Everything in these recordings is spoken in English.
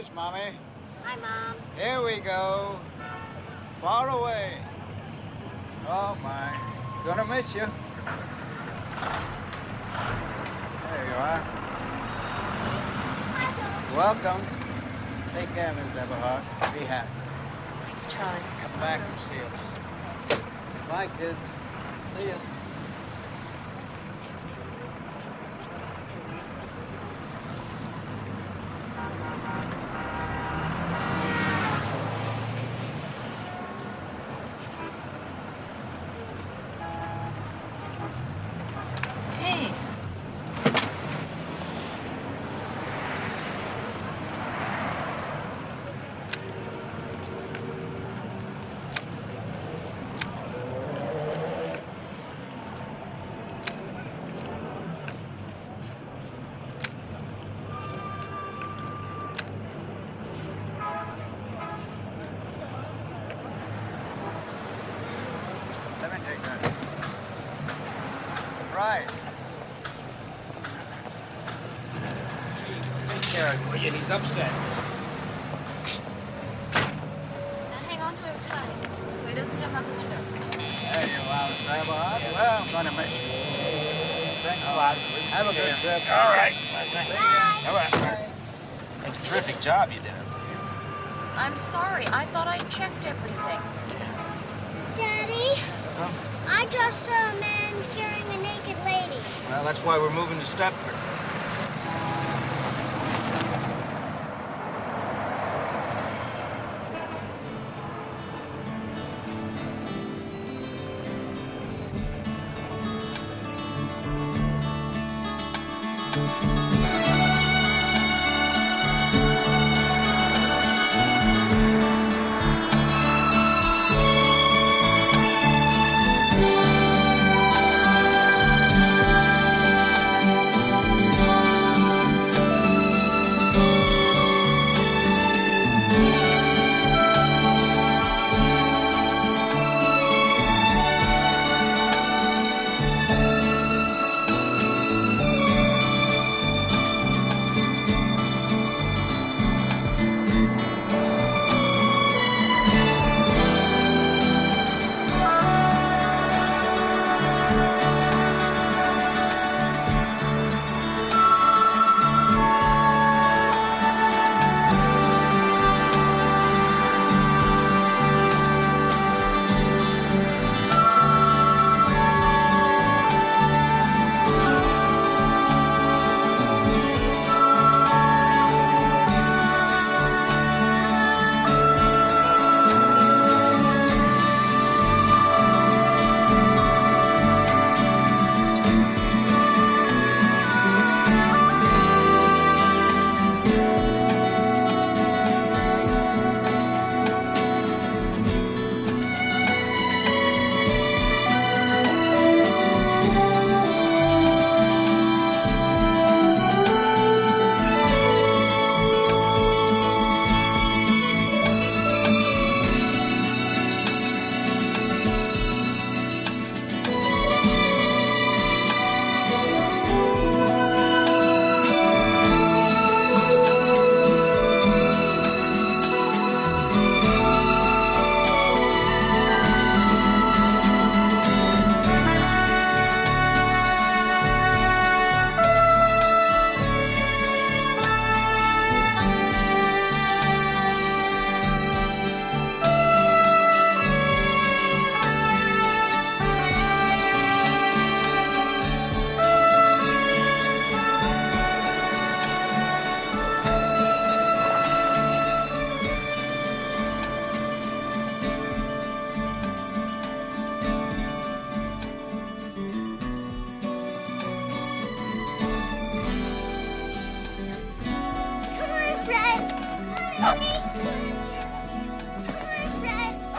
There's Mommy. Hi, Mom. Here we go. Far away. Oh, my. Gonna miss you. There you are. Welcome. Take care, Miss Everhart. Be happy. Thank you, Charlie. Come back and see us. Bye, kids. See ya. Hey. Let me take that. Right. Take care of him, will you? He's upset. Now hang on to him tight so he doesn't jump out the window. There you are, Miss Everhart. Well, I'm gonna miss you. Thanks a lot. Have a good trip. All right. Bye. All right. That's a terrific job you did up there. I'm sorry. I thought I checked everything. Daddy, Huh? I just saw a man carrying a naked lady. Well, that's why we're moving to Stepford.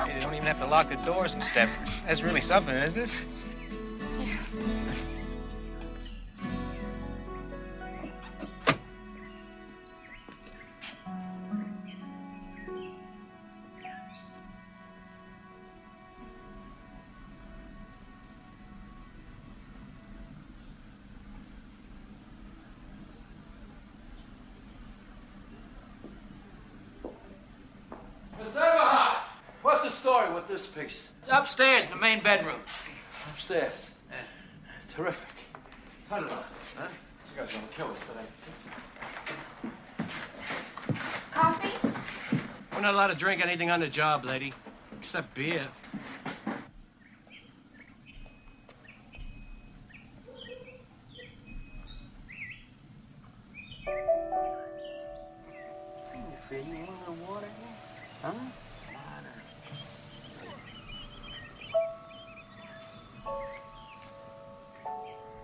They don't even have to lock the doors in Stepford. That's really something, isn't it? about this piece? Upstairs in the main bedroom. Upstairs. Yeah. Terrific. Cut it off, huh? You guys gonna kill us today. Coffee? We're not allowed to drink anything on the job, lady. Except beer. You want a little water here? Huh?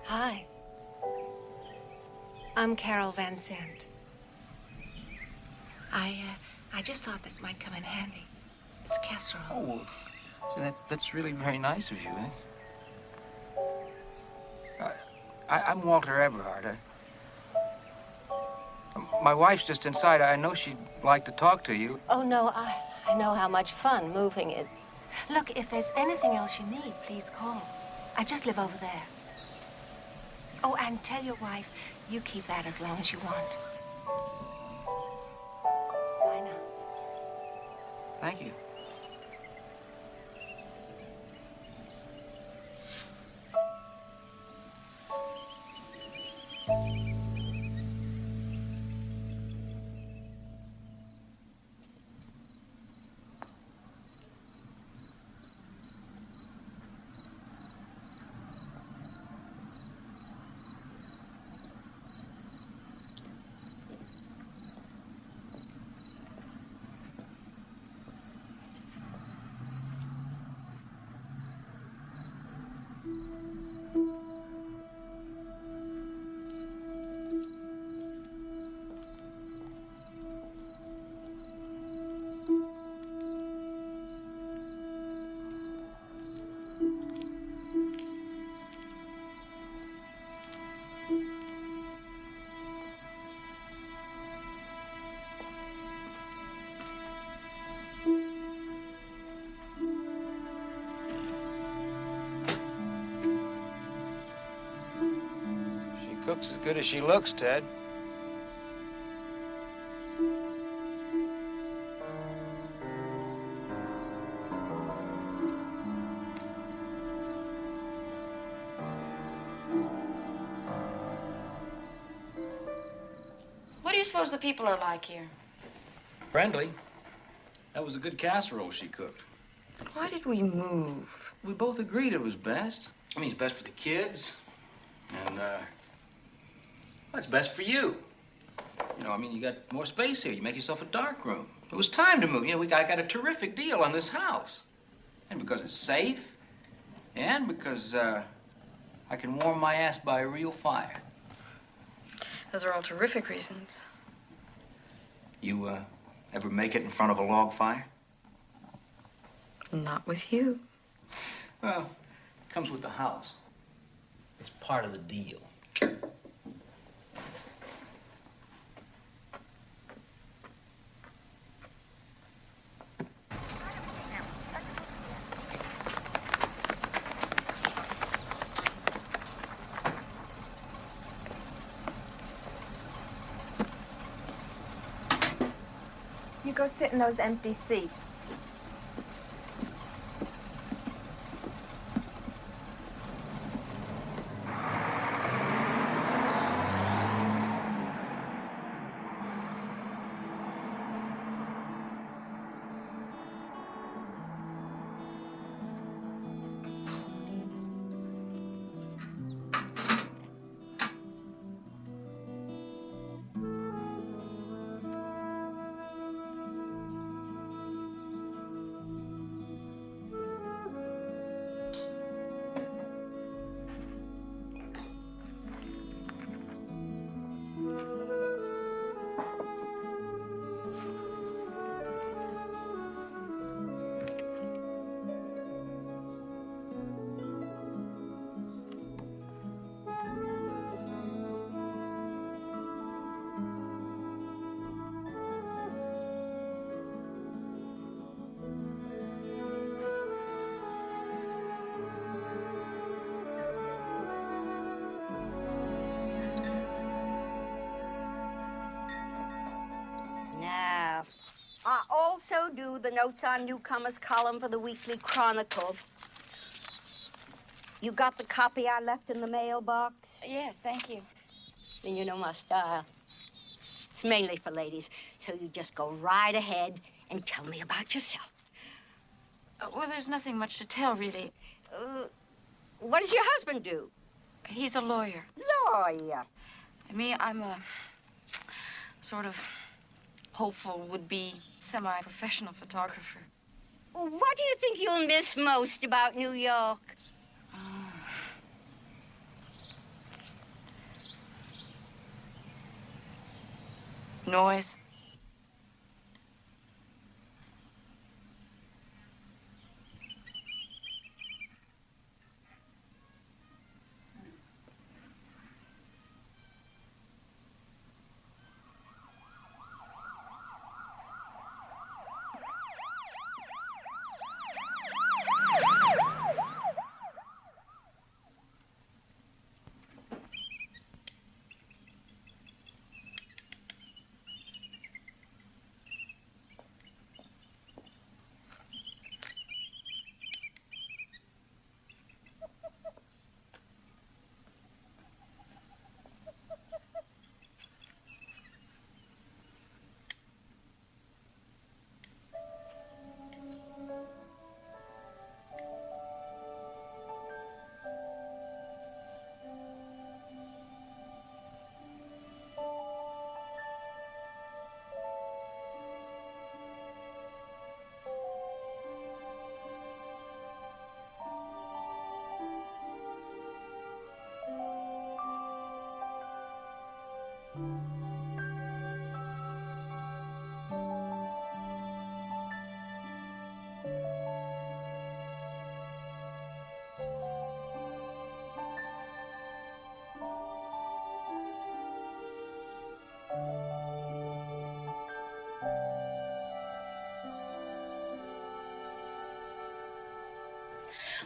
Hi. I'm Carol Van Sant. I just thought this might come in handy. It's casserole. Oh, that's really very nice of you, eh? I'm Walter Eberhard. My wife's just inside. I know she'd like to talk to you. Oh, no, I know how much fun moving is. Look, if there's anything else you need, please call. I just live over there. Oh, and tell your wife you keep that as long as you want. Bye now. Thank you. Cooks as good as she looks, Ted. What do you suppose the people are like here? Friendly. That was a good casserole she cooked. Why did we move? We both agreed it was best. I mean, it's best for the kids. And, well, it's best for you. You know, I mean, you got more space here. You make yourself a dark room. It was time to move. You know, I got a terrific deal on this house. And because it's safe, and because, I can warm my ass by a real fire. Those are all terrific reasons. You, ever make it in front of a log fire? Not with you. Well, it comes with the house. It's part of the deal. You go sit in those empty seats. do the Notes on Newcomers column for the Weekly Chronicle. You got the copy I left in the mailbox? Yes, thank you. Then you know my style. It's mainly for ladies, so you just go right ahead and tell me about yourself. Well, there's nothing much to tell, really. What does your husband do? He's a lawyer. Lawyer. Me, I'm a sort of hopeful, would-be, semi-professional photographer. What do you think you'll miss most about New York? Noise.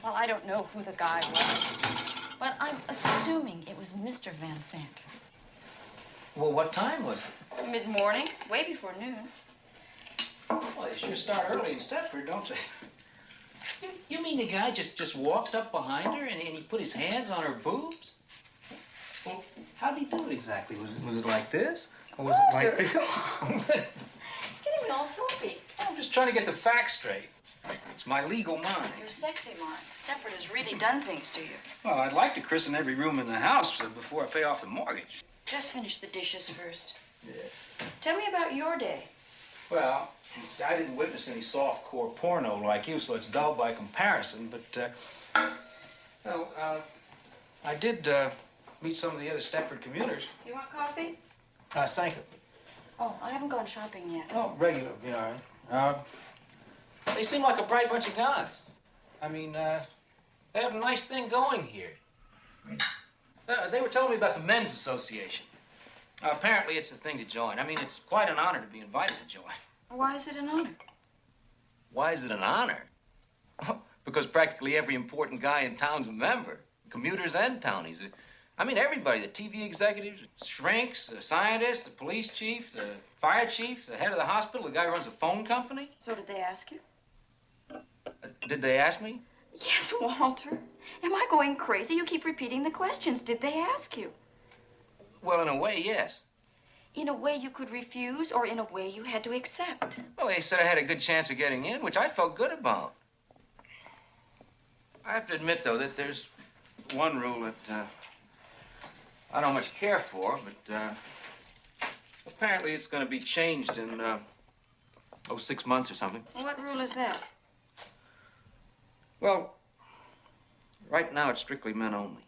Well, I don't know who the guy was, but I'm assuming it was Mr. Van Sant. Well, what time was it? Mid-morning, way before noon. Well, they sure start early in Stepford, don't they? You mean the guy just walked up behind her and he put his hands on her boobs? Well, how did he do it exactly? Was it like this? Or was it like this? Getting me all soapy. I'm just trying to get the facts straight. It's my legal mind. You're sexy, Mark. Stepford has really done things to you. Well, I'd like to christen every room in the house before I pay off the mortgage. Just finish the dishes first. Yeah. Tell me about your day. Well, see, I didn't witness any soft-core porno like you, so it's dull by comparison, but, I did, meet some of the other Stepford commuters. You want coffee? Thank you. Oh, I haven't gone shopping yet. Oh, regular, be all right. They seem like a bright bunch of guys. I mean, they have a nice thing going here. They were telling me about the Men's Association. Apparently, it's a thing to join. I mean, it's quite an honor to be invited to join. Why is it an honor? Why is it an honor? Because practically every important guy in town's a member. Commuters and townies. I mean, everybody. The TV executives, shrinks, the scientists, the police chief, the fire chief, the head of the hospital, the guy who runs a phone company. So did they ask you? Did they ask me? Yes, Walter. Am I going crazy? You keep repeating the questions. Did they ask you? Well, in a way, yes. In a way you could refuse, or in a way you had to accept? Well, they said I had a good chance of getting in, which I felt good about. I have to admit, though, that there's one rule that I don't much care for, but apparently it's going to be changed in, 6 months or something. What rule is that? Well, right now it's strictly men only.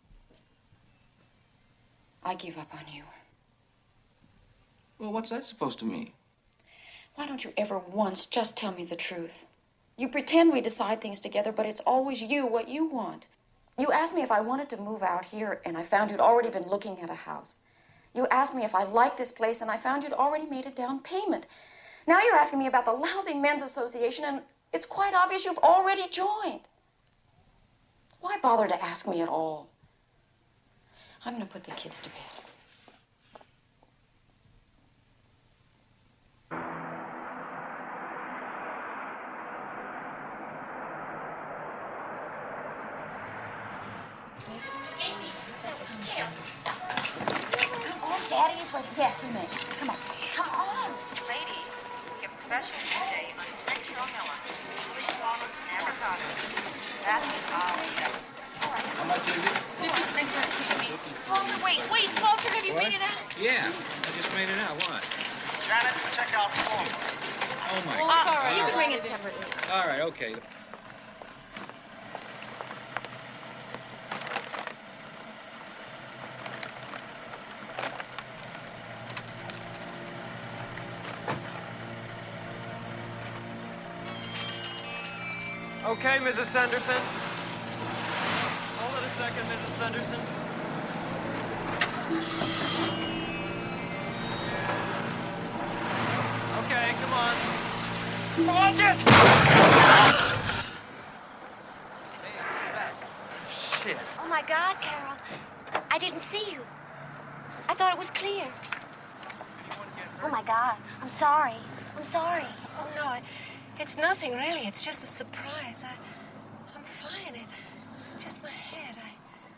I give up on you. Well, what's that supposed to mean? Why don't you ever once just tell me the truth? You pretend we decide things together, but it's always you, what you want. You asked me if I wanted to move out here, and I found you'd already been looking at a house. You asked me if I liked this place, and I found you'd already made a down payment. Now you're asking me about the lousy men's association, and it's quite obvious you've already joined. Why bother to ask me at all? I'm going to put the kids to bed. Amy, that's Carol. Come on, Daddy is waiting. Yes, we may. Come on. Come on. Ladies, we have specials today on French melons. English walnuts never got us. That's all set. How much is it? Walter, wait. Walter, have you made it out? Yeah, I just made it out. What? Janet, check out form. Oh, my Oh, God. sorry. You can bring it separately. All right, okay. Okay, Mrs. Sanderson. Hold it a second, Mrs. Sanderson. Okay, come on. Watch it! Shit. Oh, my God, Carol. I didn't see you. I thought it was clear. Oh, my God. I'm sorry. I'm sorry. Oh, no, it's nothing, really. It's just a surprise. I'm fine. It's just my head.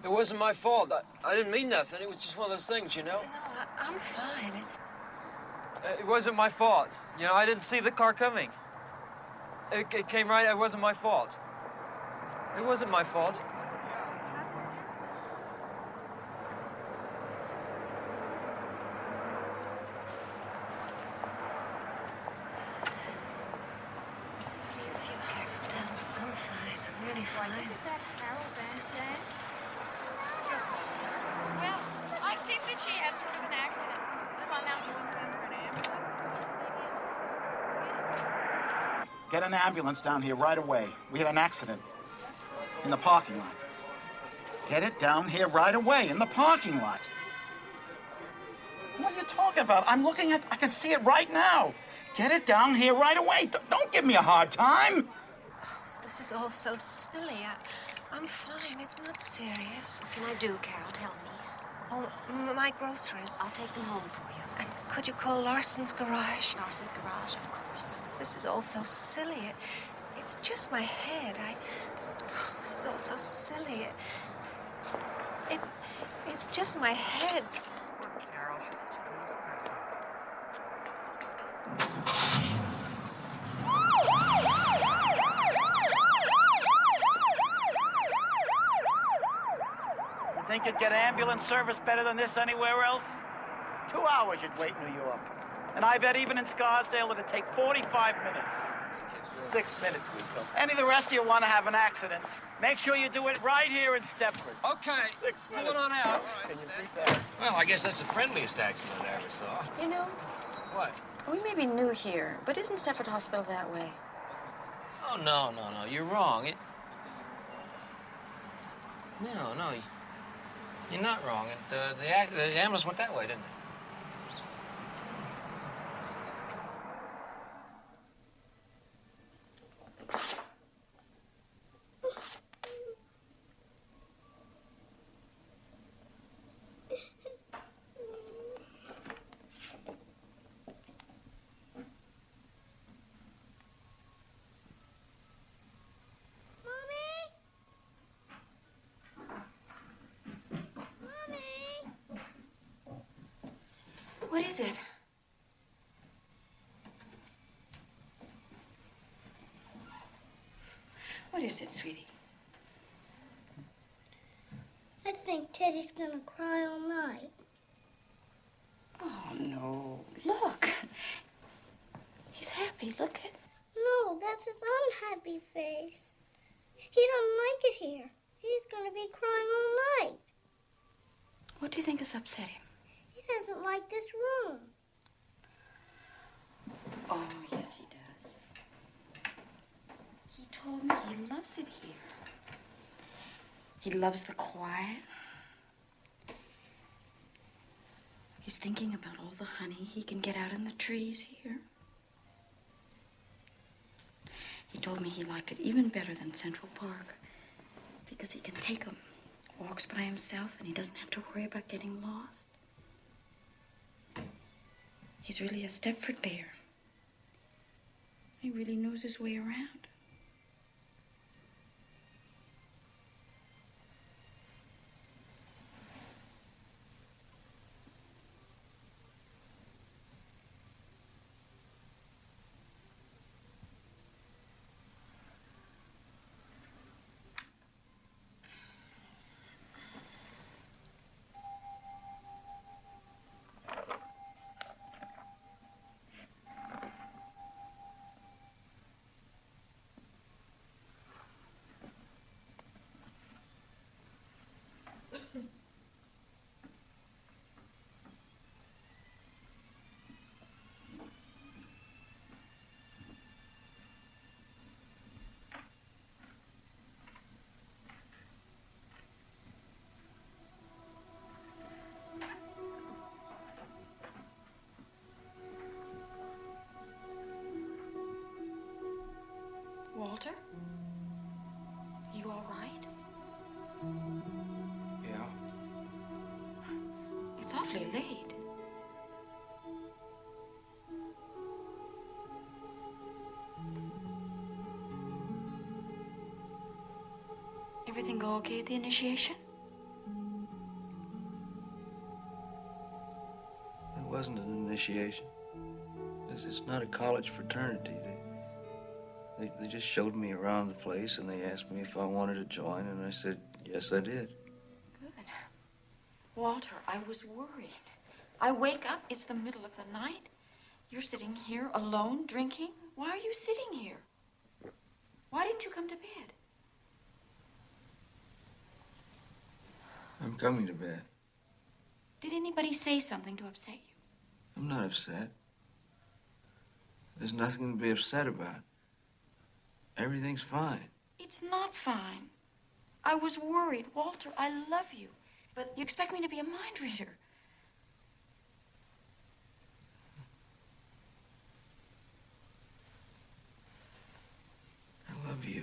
It wasn't my fault. I didn't mean nothing. It was just one of those things, you know? No, I'm fine. It wasn't my fault. You know, I didn't see the car coming. It came right. It wasn't my fault. It wasn't my fault. I'm fine. I'm really fine. Isn't that Carol Van Zandt? Well, I think that she had sort of an accident. Come on now. Get an ambulance down here right away. We had an accident in the parking lot. Get it down here right away in the parking lot. What are you talking about? I'm looking at, I can see it right now. Get it down here right away. Don't give me a hard time. This is all so silly. I'm fine. It's not serious. What can I do, Carol? Tell me. Oh, my groceries. I'll take them home for you. And could you call Larson's garage? Larson's garage, of course. This is all so silly. It's just my head. This is all so silly. It's just my head. Poor Carol. She's such a nice person. You think you'd get ambulance service better than this anywhere else? 2 hours you'd wait in New York. And I bet even in Scarsdale it'd take 45 minutes. 6 minutes or so. Any of the rest of you want to have an accident, make sure you do it right here in Stepford. Okay. 6 minutes. Pull it on out. Can you beat that? Well, I guess that's the friendliest accident I ever saw. You know, What? we may be new here, but isn't Stepford Hospital that way? Oh, no. You're wrong. No. You're not wrong. The ambulance went that way, didn't it? What is it? What is it, sweetie? I think Teddy's gonna cry all night. Oh, no. Look. He's happy. Look at... No, that's his unhappy face. He don't like it here. He's gonna be crying all night. What do you think has upset him? He doesn't like this room. Oh, yes, he does. He told me he loves it here. He loves the quiet. He's thinking about all the honey he can get out in the trees here. He told me he liked it even better than Central Park because he can take 'em, walks by himself, and he doesn't have to worry about getting lost. He's really a Stepford bear. He really knows his way around. awfully late. Everything go okay at the initiation? It wasn't an initiation. It's not a college fraternity. They just showed me around the place, and they asked me if I wanted to join, and I said, yes, I did. Good. Walter, I was worried. I wake up, it's the middle of the night. You're sitting here alone, drinking. Why are you sitting here? Why didn't you come to bed? I'm coming to bed. Did anybody say something to upset you? I'm not upset. There's nothing to be upset about. Everything's fine. It's not fine. I was worried. Walter, I love you. But you expect me to be a mind reader. I love you.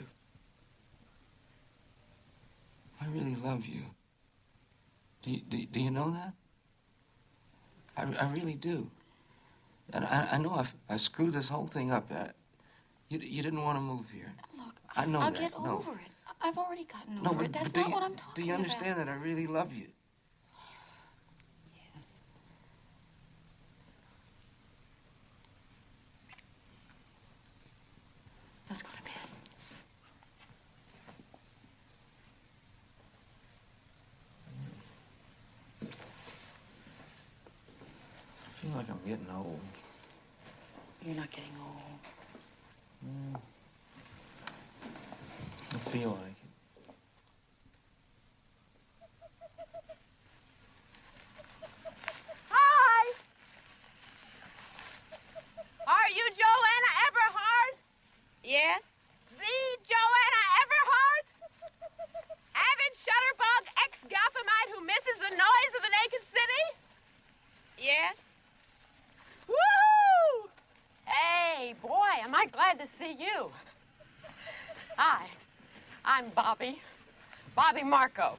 I really love you. Do you know that? I really do. And I know I screwed this whole thing up. You didn't want to move here. Look, I know I'll that. get No. over it. I've already gotten No, over but it. That's do not you, what I'm talking about. do you understand that I really love you? Yes. Let's go to bed. I feel like I'm getting old. You're not getting old. I feel like it. Hi! Are you Joanna Everhart? Yes? The Joanna Everhart? Avid shutterbug ex-Gothamite who misses the noise of the naked city? Yes? Woo! Hey, boy, am I glad to see you. Hi, I'm Bobby Marco.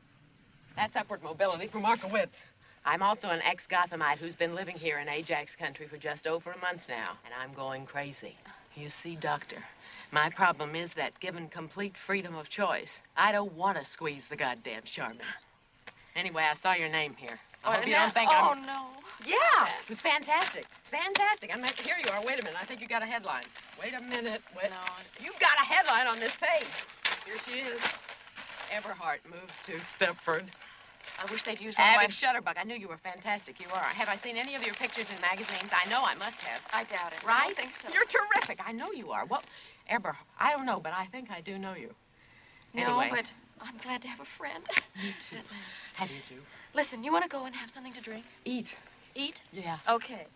That's upward mobility for Markowitz. I'm also an ex-Gothamite who's been living here in Ajax country for just over a month now, and I'm going crazy. You see, Doctor, my problem is that given complete freedom of choice, I don't want to squeeze the goddamn Charmin. Anyway, I saw your name here. I hope you don't think Oh, I'm... no. Yeah, it was fantastic. Fantastic. Here you are. Wait a minute. I think you got a headline. Wait a minute. Wait. No. You've got a headline on this page. Here she is. Everhart moves to Stepford. I wish they'd use one of my... Avid shutterbug. I knew you were fantastic. You are. Have I seen any of your pictures in magazines? I know I must have. I doubt it. Right? I don't think so. You're terrific. I know you are. Well, Everhart, I don't know, but I think I do know you. No, Anyway. but I'm glad to have a friend. Me too. How do you do? Listen, you want to go and have something to drink? Eat. Eat? Yeah. Okay.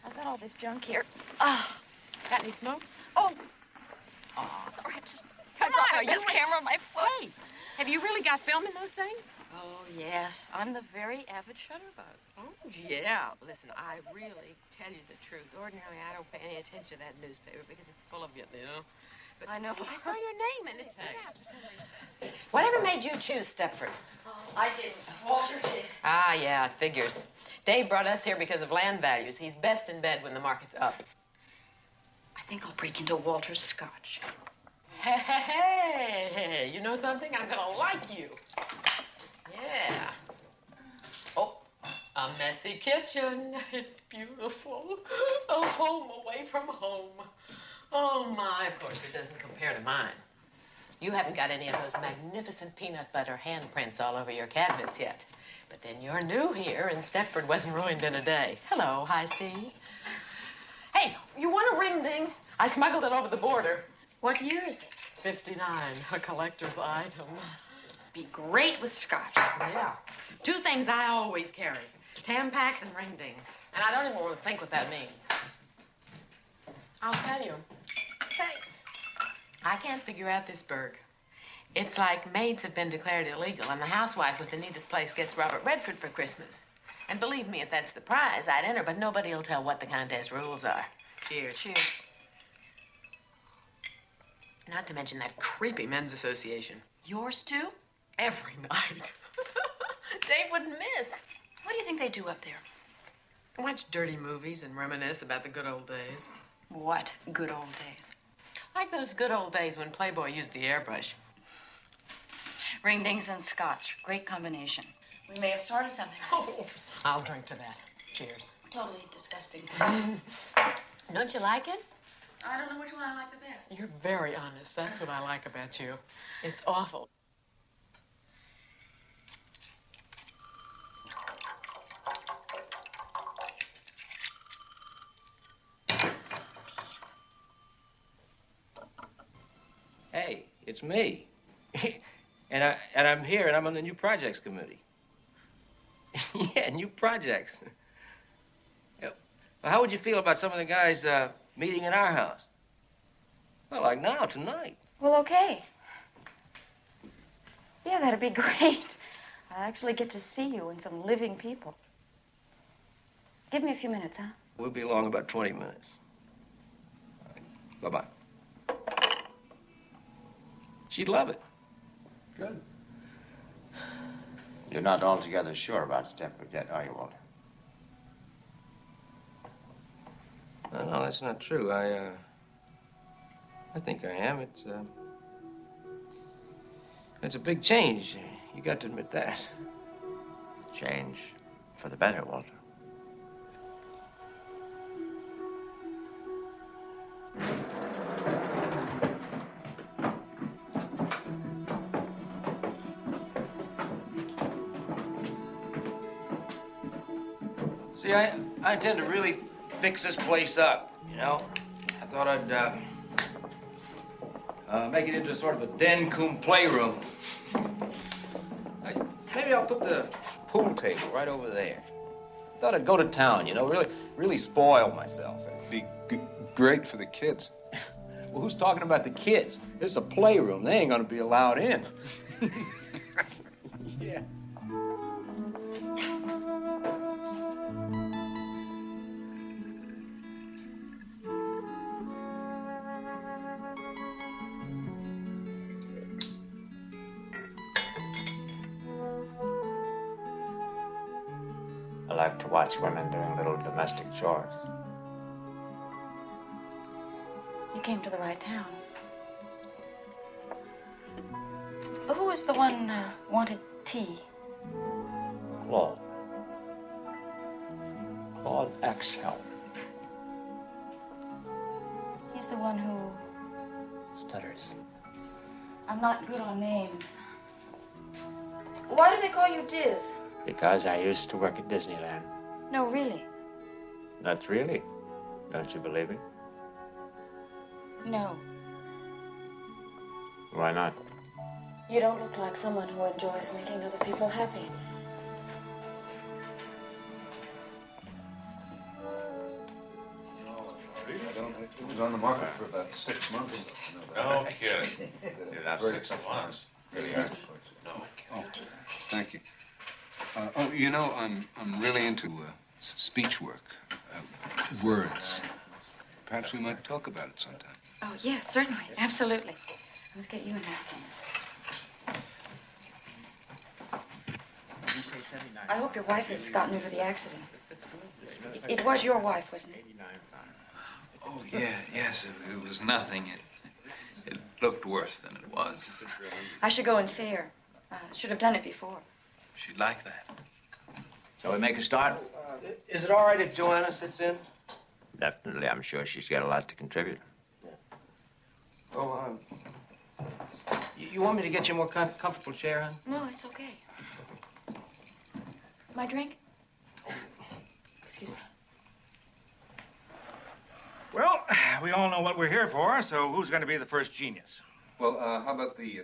I've got all this junk here. Got any smokes? Oh, Oh. sorry, I just Come dropped on, my are you best camera on my foot. Hey, have you really got film in those things? Oh, yes. I'm the very avid shutterbug. Oh, yeah. Listen, I really tell you the truth. Ordinarily, I don't pay any attention to that newspaper because it's full of you know. But I know. I saw your name and it stood out for some reason. Whatever made you choose Stepford? I did. Walter did. Ah, yeah, it figures. Dave brought us here because of land values. He's best in bed when the market's up. I think I'll break into Walter's scotch. Hey, you know something? I'm gonna like you. Yeah. Oh, a messy kitchen. It's beautiful. A home away from home. Oh, my. Of course, it doesn't compare to mine. You haven't got any of those magnificent peanut butter handprints all over your cabinets yet. But then you're new here, and Stepford wasn't ruined in a day. Hello, High C. Hey, you want a ring ding? I smuggled it over the border. What year is it? 59, a collector's item. Be great with scotch. Yeah. Two things I always carry. Tampaks and ring dings. And I don't even want to think what that means. I'll tell you. Thanks. I can't figure out this burg. It's like maids have been declared illegal, and the housewife with the neatest place gets Robert Redford for Christmas. And believe me, if that's the prize, I'd enter, but nobody will tell what the contest rules are. Cheers. Cheers. Not to mention that creepy men's association. Yours too? Every night. Dave wouldn't miss. What do you think they do up there? Watch dirty movies and reminisce about the good old days. What good old days? Like those good old days when Playboy used the airbrush. Ring-dings and scotch. Great combination. We may have started something. Oh, I'll drink to that. Cheers. Totally disgusting. Don't you like it? I don't know which one I like the best. You're very honest. That's what I like about you. It's awful. Hey, it's me. and I'm here, and I'm on the new projects committee. Yeah, new projects. Yeah. Well, how would you feel about some of the guys meeting in our house? Well, like now, tonight. Well, okay. Yeah, that'd be great. I actually get to see you and some living people. Give me a few minutes, huh? We'll be along about 20 minutes. Bye-bye. She'd love it. Good. You're not altogether sure about Stepford yet, are you, Walter? No, that's not true. I think I am. It's a big change. You got to admit that. Change for the better, Walter. See, I intend to really fix this place up, you know? I thought I'd make it into sort of a den cum playroom. Maybe I'll put the pool table right over there. Thought I'd go to town, you know, really spoil myself. Be great for the kids. Well, who's talking about the kids? This is a playroom. They ain't gonna be allowed in. Yeah. I like to watch women doing little domestic chores. You came to the right town. Who was the one wanted tea? Claude. Claude Axel. He's the one who... Stutters. I'm not good on names. Why do they call you Diz? Because I used to work at Disneyland. No, really. That's really. Don't you believe me? No. Why not? You don't look like someone who enjoys making other people happy. It was on the market for about 6 months. No kidding. Not 6 months. Really hard. No. Oh, thank you. You know, I'm really into speech work, words. Perhaps we might talk about it sometime. Oh, yes, certainly. Absolutely. Let's get you a napkin. I hope your wife has gotten over the accident. It was your wife, wasn't it? Oh, yeah, yes, it was nothing. It looked worse than it was. I should go and see her. Should have done it before. She'd like that. Shall we make a start? Is it all right if Joanna sits in? Definitely. I'm sure she's got a lot to contribute. Oh, you want me to get you a more comfortable chair, hon? No, it's okay. My drink? Excuse me. Well, we all know what we're here for, so who's going to be the first genius? Well, how about the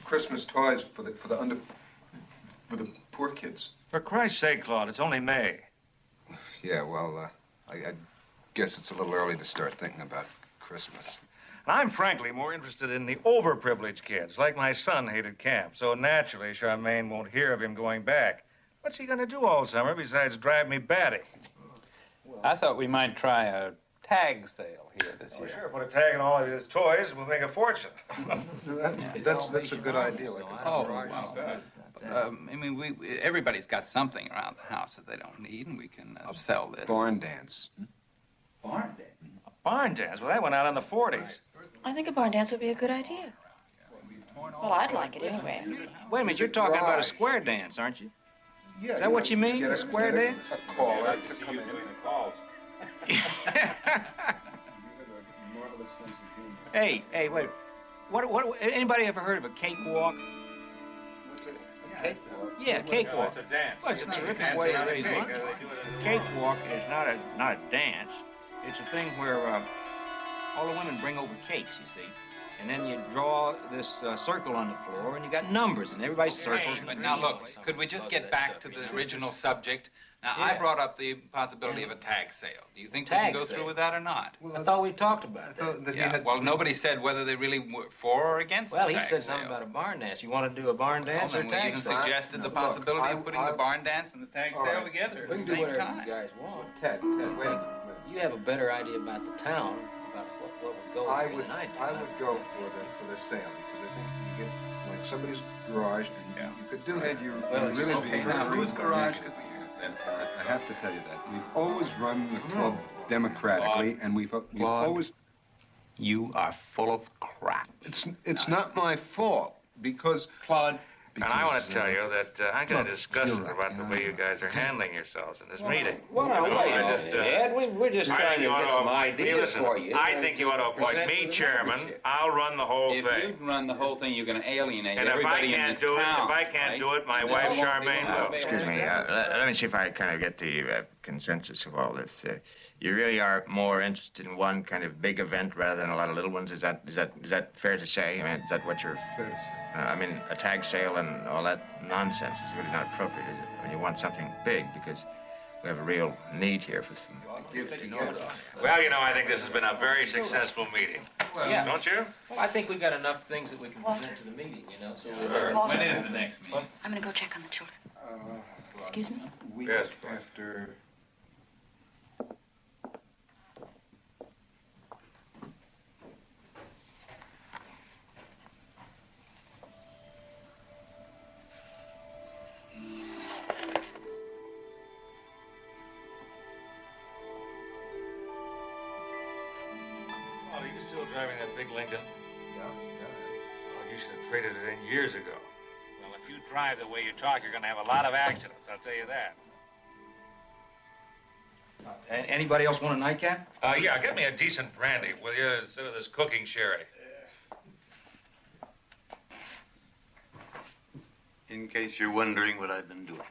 Christmas toys for the poor kids? For Christ's sake, Claude, it's only May. Yeah, well, I guess it's a little early to start thinking about Christmas. I'm frankly more interested in the overprivileged kids, like my son hated camp. So naturally, Charmaine won't hear of him going back. What's he going to do all summer besides drive me batty? I thought we might try a tag sale here this year. Sure, put a tag on all of his toys, we'll make a fortune. That's a good idea. Like Oh, wow. I mean, everybody's got something around the house that they don't need, and we can sell this. Barn dance. Barn dance? A barn dance? Well, that went out in the 40s. I think a barn dance would be a good idea. Well, I'd like it anyway. Wait a minute, you're talking about a square dance, aren't you? Yeah. Is that what you mean, a square dance? A caller to come in. Hey, wait. What, anybody ever heard of a cakewalk? What's it? Cakewalk? Yeah, cakewalk. It's a dance. Well, it's a terrific way to raise money. Cakewalk is not a dance. It's a thing where all the women bring over cakes, you see. And then you draw this circle on the floor, and you got numbers, and everybody circles. But now look, could we just get back to the original subject? Now, I brought up the possibility of a tag sale. Do you think we can go through with that or not? I thought we talked about that. Well, nobody said whether they really were for or against Well, the he tag said sale. something about a barn dance. You want to do a barn dance or a We tag even sale? suggested the possibility of putting the barn dance and the tag sale together We at can the do same whatever time. you guys want. Ted, wait a minute. You have a better idea about the town, about what would go I here would than I do. go for the sale because I think you get like somebody's garage and you could do that. Well, it's really okay. be Now, really whose garage negative. could we use? I have to tell you that we've always run the club democratically, and we've Claude. always. You are full of crap. It's not my fault because Claude. And I want to tell you that I'm kind of disgusted about the way you guys are handling yourselves in this meeting. Well, now, wait a minute, Ed. We're just I trying think to you ought get to some appoint ideas listen, for you. I think you ought to appoint Present me to the chairman. membership. I'll run the whole If thing. you'd run the whole thing, you're going to alienate And if I everybody in can't this do it, town. if I can't right? do it, my And wife then Charmaine will. Excuse me, let me see if I kind of get the consensus of all this. You really are more interested in one kind of big event rather than a lot of little ones. Is that fair to say? I mean, is that what you're... Fair to say. I mean, a tag sale and all that nonsense is really not appropriate, is it? I mean, you want something big because we have a real need here for some... Well, you know, I think this has been a very successful meeting. Yeah. Don't you? Well, I think we've got enough things that we can present to the meeting, you know, so When is the next meeting? I'm gonna go check on the children. Excuse me? Week Yes. after. Oh, are you still driving that big Lincoln? Yeah. Oh, you should have traded it in years ago. Well, if you drive the way you talk, you're going to have a lot of accidents, I'll tell you that. Anybody else want a nightcap? Yeah, get me a decent brandy, will you, instead of this cooking sherry. In case you're wondering what I've been doing.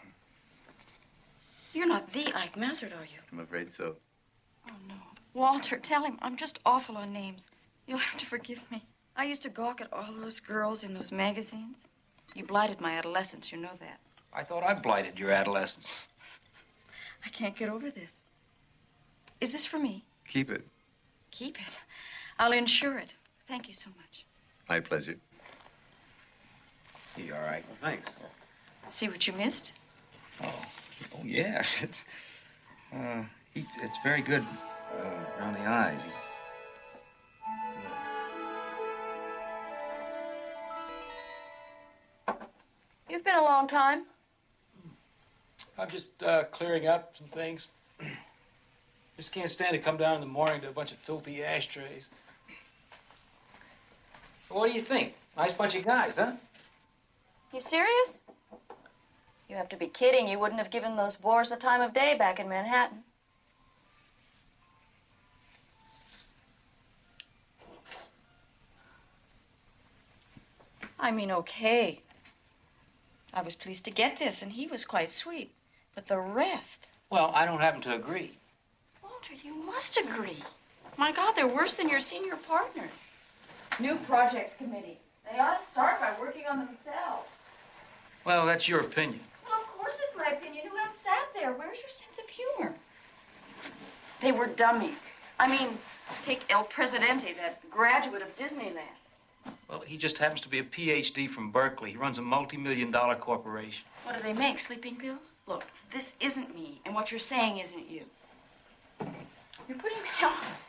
You're not the Ike Massard, are you? I'm afraid so. Oh, no. Walter, tell him I'm just awful on names. You'll have to forgive me. I used to gawk at all those girls in those magazines. You blighted my adolescence, you know that. I thought I blighted your adolescence. I can't get over this. Is this for me? Keep it. Keep it. I'll insure it. Thank you so much. My pleasure. You all right? Well, thanks. See what you missed? Oh yeah. It's very good around the eyes. You've been a long time. I'm just clearing up some things. Just can't stand to come down in the morning to a bunch of filthy ashtrays. What do you think? Nice bunch of guys, huh? You serious? You have to be kidding. You wouldn't have given those bores the time of day back in Manhattan. I mean, okay. I was pleased to get this, and he was quite sweet. But the rest... Well, I don't happen to agree. Walter, you must agree. My God, they're worse than your senior partners. New Projects Committee. They ought to start by working on themselves. Well, that's your opinion. Well, of course it's my opinion. Who else sat there? Where's your sense of humor? They were dummies. I mean, take El Presidente, that graduate of Disneyland. Well, he just happens to be a PhD from Berkeley. He runs a multi-million-dollar corporation. What do they make, sleeping pills? Look, this isn't me, and what you're saying isn't you. You're putting me off.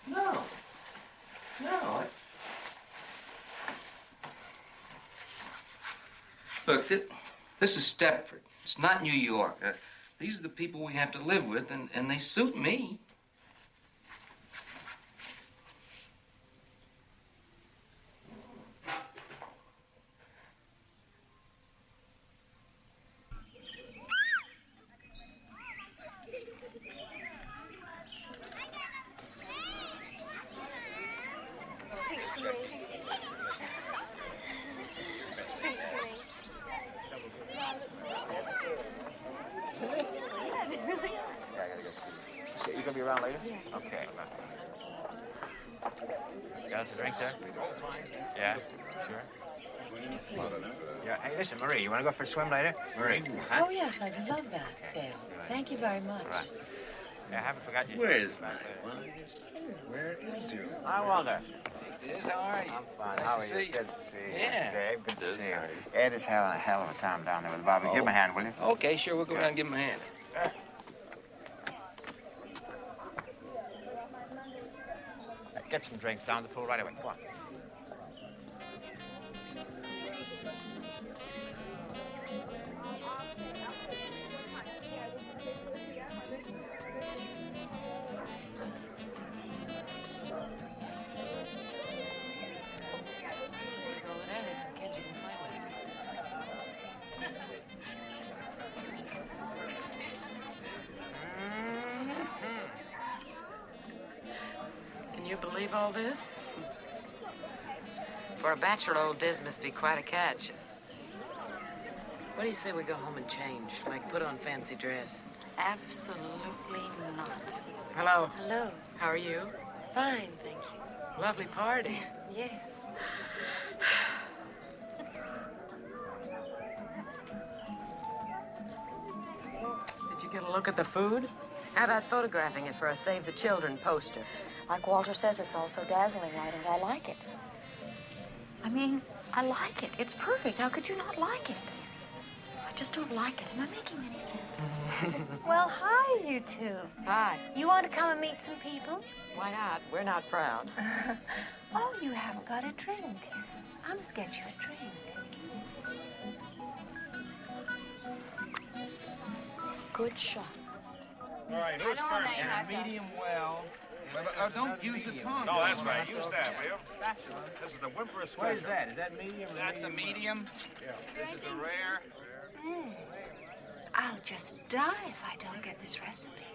No. No. Look, This is Stepford. It's not New York. These are the people we have to live with, and they suit me. So you gonna be around later? Yeah. Okay. Got a drink there? Yeah, sure. Yeah. Hey, listen, Marie, you want to go for a swim later? Marie. Huh? Oh, yes, I'd love that, Dale. Thank you very much. All right. Yeah, I haven't forgotten you. Where's my wife? Where is you? Hi, Walter. Liz, how are you? I'm fine. Nice How to are see you? you. Good to see you. Yeah. Dave, good to see you. Ed is having a hell of a time down there with Bobby. Give him a hand, will you? Okay, sure. We'll go down and give him a hand. Get some drinks down the pool right away. Come on. Can you believe all this? For a bachelor, old Diz must be quite a catch. What do you say we go home and change? Like put on fancy dress? Absolutely not. Hello. Hello. How are you? Fine, thank you. Lovely party. Yes. Did you get a look at the food? How about photographing it for a Save the Children poster? Like Walter says, it's all so dazzling. Why don't I like it? I mean, I like it. It's perfect. How could you not like it? I just don't like it. Am I making any sense? Well, hi, you two. Hi. You want to come and meet some people? Why not? We're not proud. Oh, you haven't got a drink. I must get you a drink. Good shot. All right, who's first? And a medium well. Don't use the tongue. No, that's right. Use that, will you? This is the whimper special. What is that? Is that medium or That's a medium. Yeah. This is a rare. I'll just die if I don't get this recipe.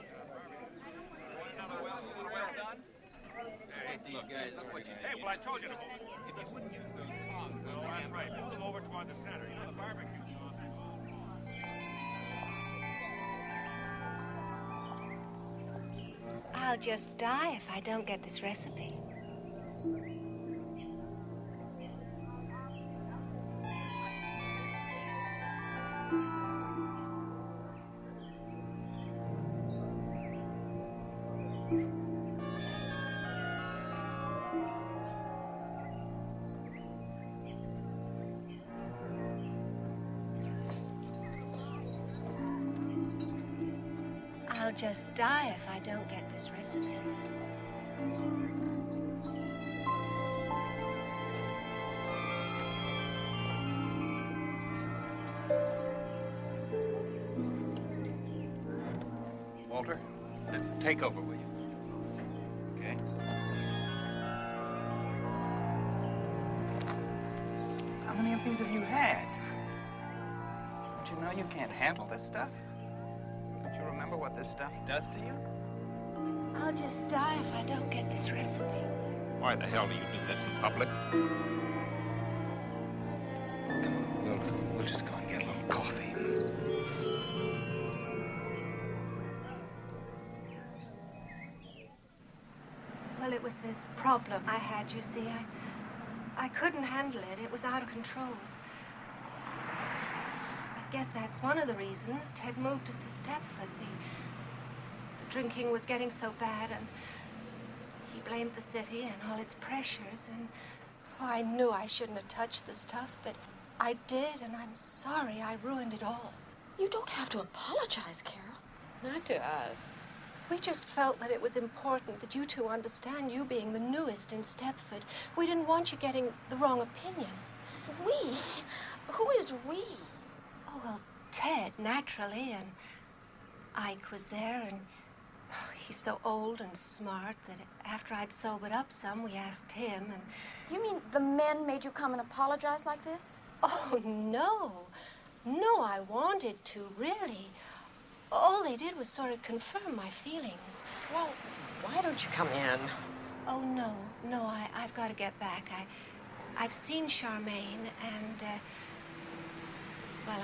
Hey, well, I told you to hold. If you wouldn't use those tongs, no, that's right. Move them over toward the center. You know, the barbecue sauce. I'll just die if I don't get this recipe. I'll just die if I don't get this recipe. Walter, take over, will you? Okay. How many of these have you had? Don't you know you can't handle this stuff? Don't you remember what this stuff does to you? I'll just die if I don't get this recipe. Why the hell do you do this in public? Come on, we'll just go and get a little coffee. Well, it was this problem I had, you see. I couldn't handle it. It was out of control. I guess that's one of the reasons Ted moved us to Stepford. The drinking was getting so bad, and he blamed the city and all its pressures, and oh, I knew I shouldn't have touched the stuff, but I did, and I'm sorry I ruined it all. You don't have to apologize, Carol. Not to us. We just felt that it was important that you two understand, you being the newest in Stepford. We didn't want you getting the wrong opinion. We? Who is we? Oh, well, Ted, naturally, and Ike was there, and he's so old and smart that after I'd sobered up some, we asked him, and... You mean the men made you come and apologize like this? Oh, no. No, I wanted to, really. All they did was sort of confirm my feelings. Well, why don't you come in? Oh, no, I've got to get back. I've seen Charmaine, and, well,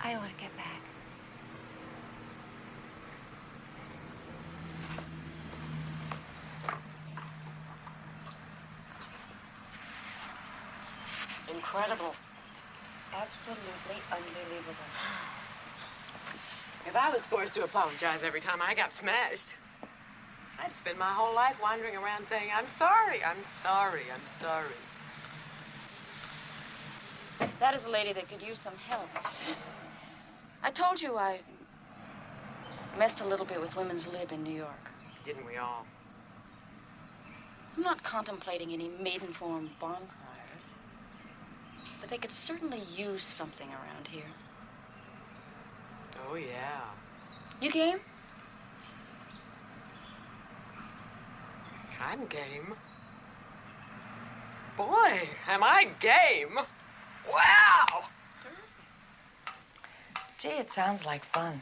I ought to get back. Incredible. Absolutely unbelievable. If I was forced to apologize every time I got smashed, I'd spend my whole life wandering around saying, I'm sorry, I'm sorry, I'm sorry. That is a lady that could use some help. I told you I messed a little bit with women's lib in New York. Didn't we all? I'm not contemplating any maiden form bonfires, but they could certainly use something around here. Oh, yeah. You game? I'm game. Boy, am I game. Wow! Gee, it sounds like fun.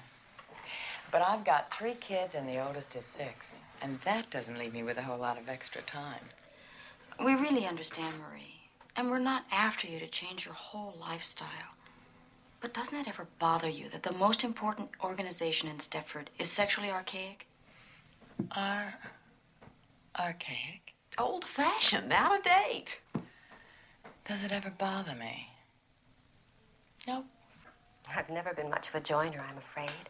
But I've got 3 kids and the oldest is 6. And that doesn't leave me with a whole lot of extra time. We really understand, Marie. And we're not after you to change your whole lifestyle. But doesn't it ever bother you that the most important organization in Stepford is sexually archaic? Archaic? Old-fashioned, out of date. Does it ever bother me? Nope. I've never been much of a joiner, I'm afraid.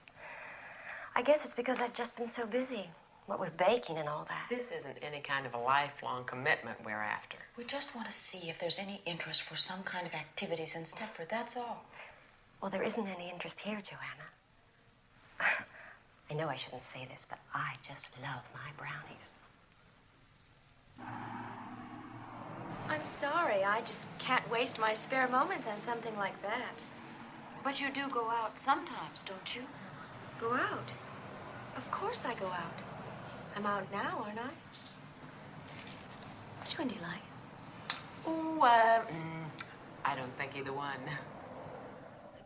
I guess it's because I've just been so busy. What with baking and all that. This isn't any kind of a lifelong commitment we're after. We just want to see if there's any interest for some kind of activities in Stepford, that's all. Well, there isn't any interest here, Joanna. I know I shouldn't say this, but I just love my brownies. I'm sorry. I just can't waste my spare moments on something like that. But you do go out sometimes, don't you? Go out? Of course I go out. I'm out now, aren't I? Which one do you like? Oh, I don't think either one.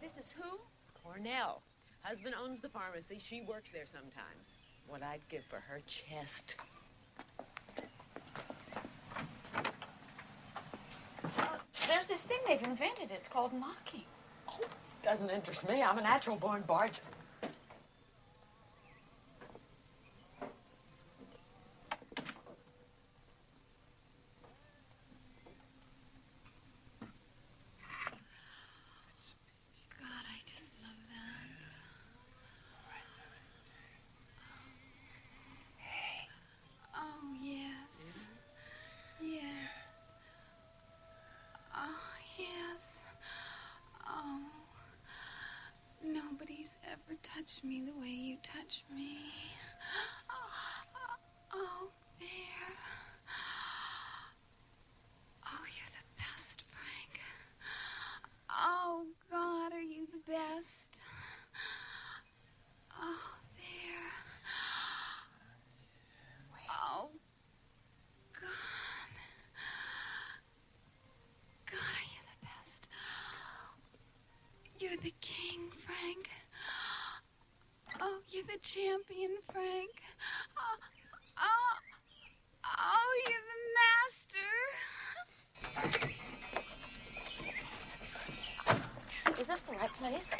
This is who? Cornell. Husband owns the pharmacy. She works there sometimes. What I'd give for her chest. There's this thing they've invented. It's called knocking. Oh, doesn't interest me. I'm a natural-born barger. Nobody's ever touched me the way you touch me. Oh, there. Oh, you're the best, Frank. Oh, God, are you the best? Oh, there. Oh, God. God, are you the best? You're the king, Frank. Oh, you're the champion, Frank. Oh, you're the master. Is this the right place?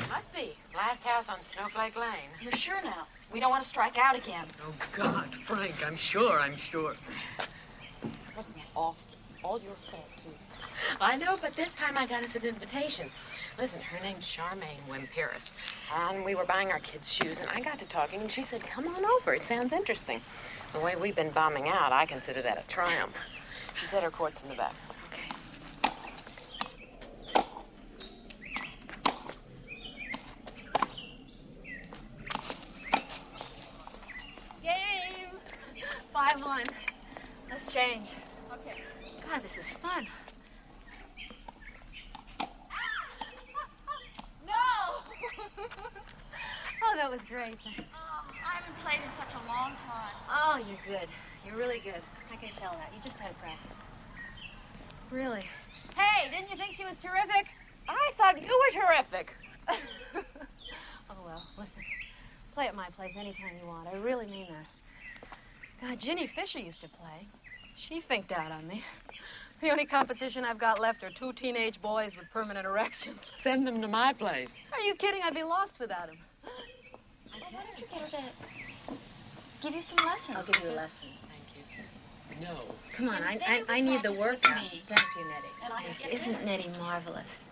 Must be. Last house on Snowflake Lane. You're sure now? We don't want to strike out again. Oh, God, Frank, I'm sure. Wasn't that awful? All your fault, too. I know, but this time I got us an invitation. Listen, her name's Charmaine Wimperis, and we were buying our kids' shoes, and I got to talking, and she said, come on over. It sounds interesting. The way we've been bombing out, I consider that a triumph. She said her court's in the back. Game! 5-1. Let's change. Okay. God, this is fun. that was great. I haven't played in such a long time. Oh, you're good. You're really good. I can tell that. You just had to practice. Really. Hey, didn't you think she was terrific? I thought you were terrific. Oh, well, listen. Play at my place anytime you want. I really mean that. God, Ginny Fisher used to play. She finked out on me. The only competition I've got left are 2 teenage boys with permanent erections. Send them to my place. Are you kidding? I'd be lost without them. Well, why don't you get her to give you some lessons? I'll give you a lesson. Thank you. No. Come on, I need the workout. Thank you, Nettie. Thank you. Isn't Nettie marvelous?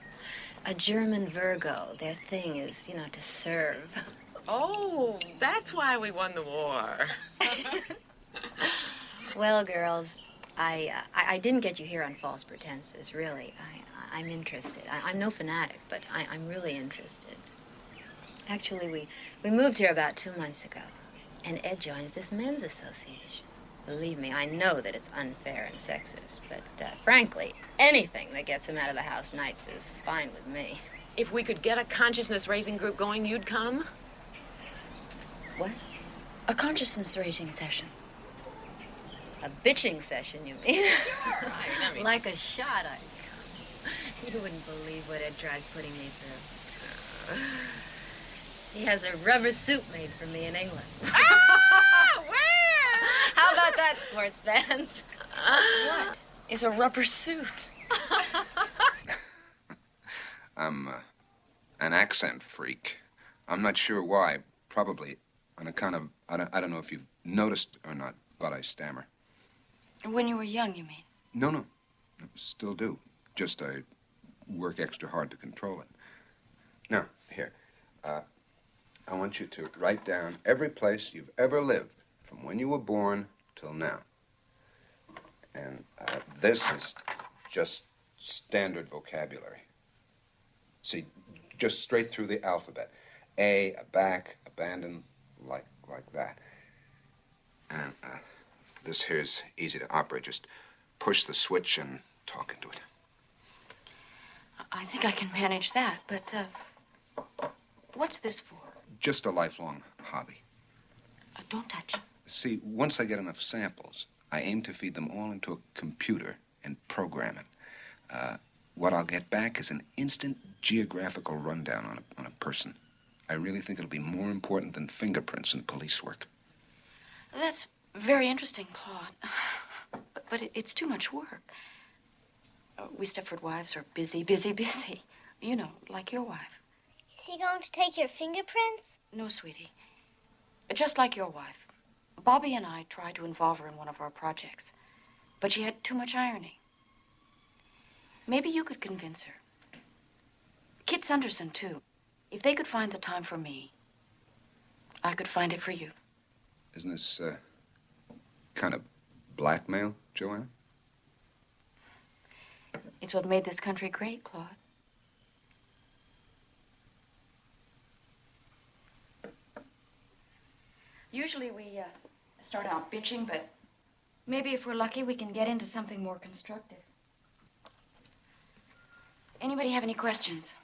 A German Virgo. Their thing is, you know, to serve. Oh, that's why we won the war. Well, girls, I didn't get you here on false pretenses, really. I'm interested. I'm no fanatic, but I'm really interested. Actually, we moved here about 2 months ago, and Ed joins this men's association. Believe me, I know that it's unfair and sexist, but frankly, anything that gets him out of the house nights is fine with me. If we could get a consciousness-raising group going, you'd come? What? A consciousness-raising session. A bitching session, you mean? Right, I mean... Like a shot, You wouldn't believe what Ed tries putting me through. He has a rubber suit made for me in England. Ah! Where? How about that, sports fans? What is a rubber suit? I'm an accent freak. I'm not sure why. Probably on account of, I don't know if you've noticed or not, but I stammer. When you were young, you mean? No. Still do. Just I work extra hard to control it. Now, here. I want you to write down every place you've ever lived, from when you were born till now. And this is just standard vocabulary. See, just straight through the alphabet. A, back, abandon, like that. And this here's easy to operate. Just push the switch and talk into it. I think I can manage that, but what's this for? Just a lifelong hobby. Don't touch it. See, once I get enough samples, I aim to feed them all into a computer and program it. What I'll get back is an instant geographical rundown on a person. I really think it'll be more important than fingerprints in police work. That's very interesting, Claude. But it's too much work. We Stepford wives are busy. You know, like your wife. Is he going to take your fingerprints? No, sweetie. Just like your wife. Bobby and I tried to involve her in one of our projects, but she had too much ironing. Maybe you could convince her. Kit Sunderson, too. If they could find the time for me, I could find it for you. Isn't this kind of blackmail, Joanna? It's what made this country great, Claude. Usually we start out bitching, but maybe if we're lucky, we can get into something more constructive. Anybody have any questions?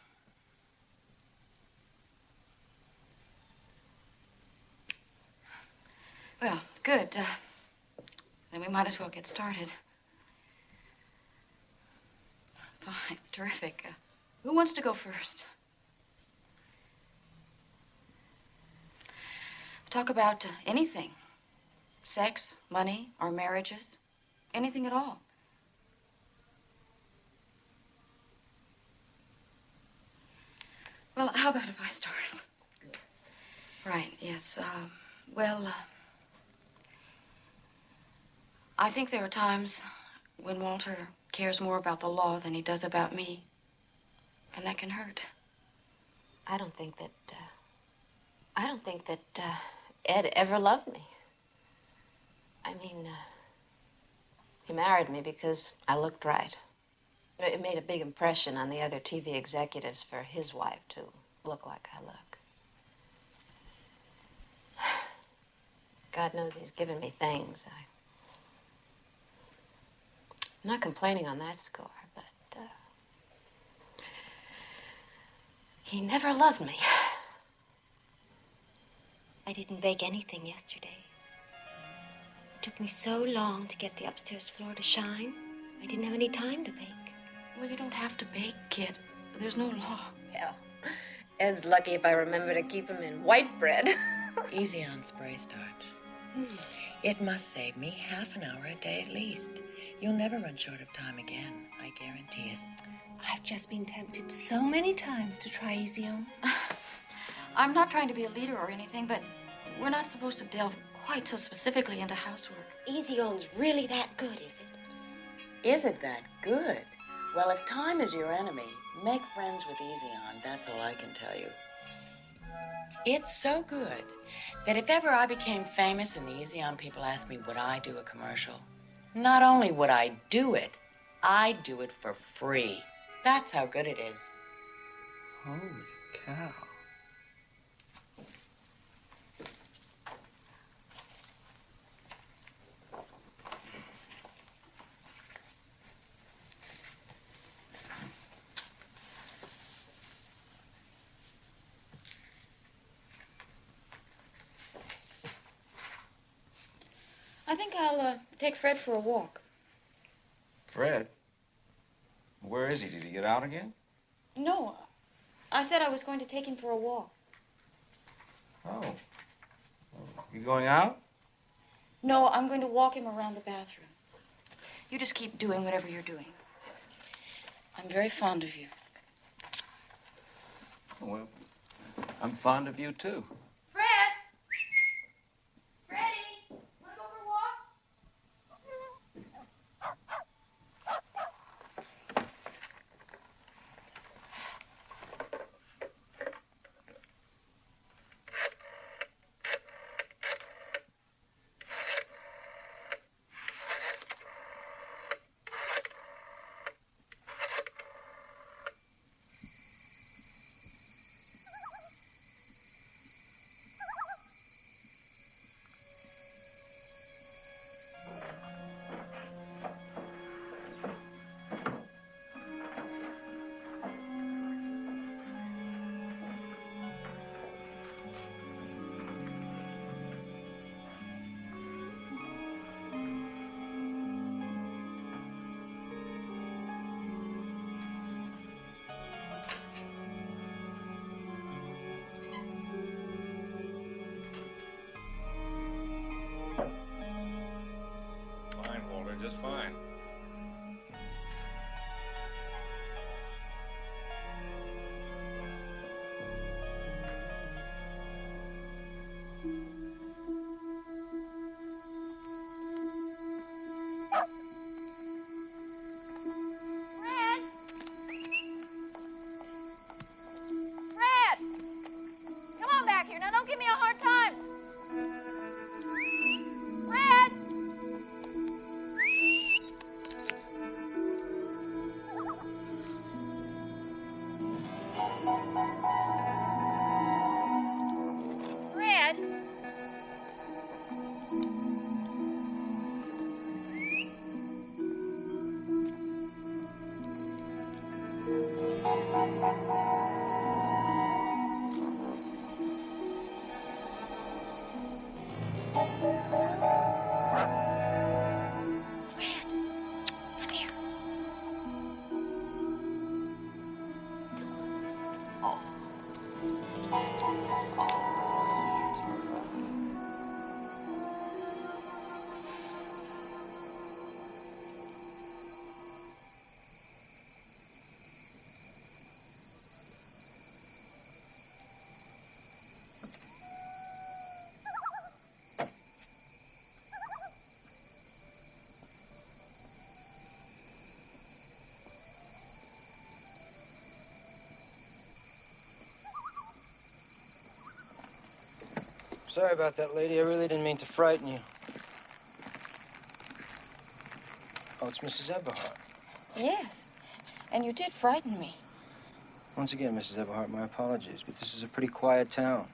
Well, good. Then we might as well get started. Fine, terrific. Who wants to go first? Talk about anything. Sex, money, our marriages, anything at all. Well, how about if I start? Right, yes. I think there are times when Walter cares more about the law than he does about me. And that can hurt. I don't think that Ed ever loved me. I mean, he married me because I looked right. It made a big impression on the other TV executives for his wife to look like I look. God knows he's given me things. I'm not complaining on that score, but he never loved me. I didn't bake anything yesterday. It took me so long to get the upstairs floor to shine. I didn't have any time to bake. Well, you don't have to bake, kid. There's no law. Hell, Ed's lucky if I remember to keep him in white bread. Easy on spray starch. It must save me half an hour a day at least. You'll never run short of time again, I guarantee it. I've just been tempted so many times to try Easy On. I'm not trying to be a leader or anything, but we're not supposed to delve quite so specifically into housework. Easy On's really that good, is it? Is it that good? Well, if time is your enemy, make friends with Easy On. That's all I can tell you. It's so good that if ever I became famous and the Easy On people asked me would I do a commercial, not only would I do it, I'd do it for free. That's how good it is. Holy cow. I think I'll take Fred for a walk. Fred? Where is he? Did he get out again? No, I said I was going to take him for a walk. Oh. You going out? No, I'm going to walk him around the bathroom. You just keep doing whatever you're doing. I'm very fond of you. Well, I'm fond of you, too. Fred! Freddie! Want to go for a walk? Fine, Walter, just fine. Fred! Fred! Come on back here. Now, don't give me a hard time. Fred! Fred! Come here. Sorry about that, lady. I really didn't mean to frighten you. Oh, it's Mrs. Eberhardt. Yes, and you did frighten me. Once again, Mrs. Eberhardt, my apologies, but this is a pretty quiet town.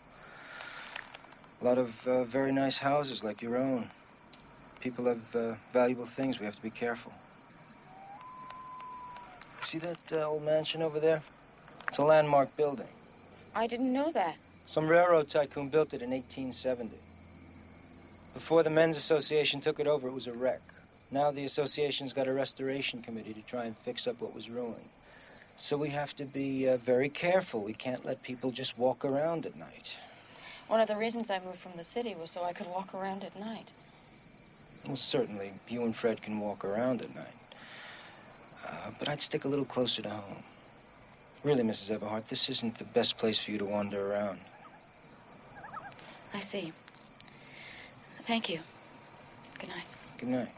A lot of very nice houses like your own. People have valuable things. We have to be careful. See that old mansion over there? It's a landmark building. I didn't know that. Some railroad tycoon built it in 1870. Before the Men's Association took it over, it was a wreck. Now the association's got a restoration committee to try and fix up what was ruined. So we have to be very careful. We can't let people just walk around at night. One of the reasons I moved from the city was so I could walk around at night. Well, certainly, you and Fred can walk around at night. But I'd stick a little closer to home. Really, Mrs. Everhart, this isn't the best place for you to wander around. I see. Thank you. Good night. Good night.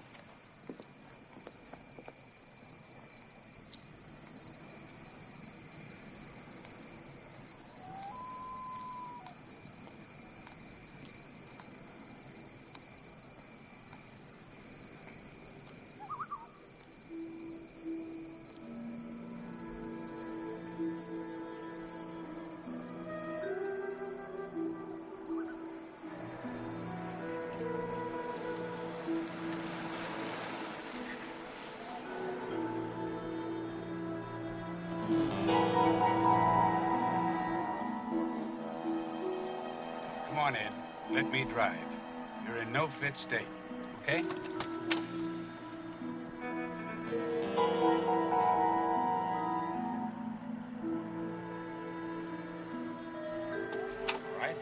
Come on, Ed. Let me drive. You're in no fit state, okay? All right?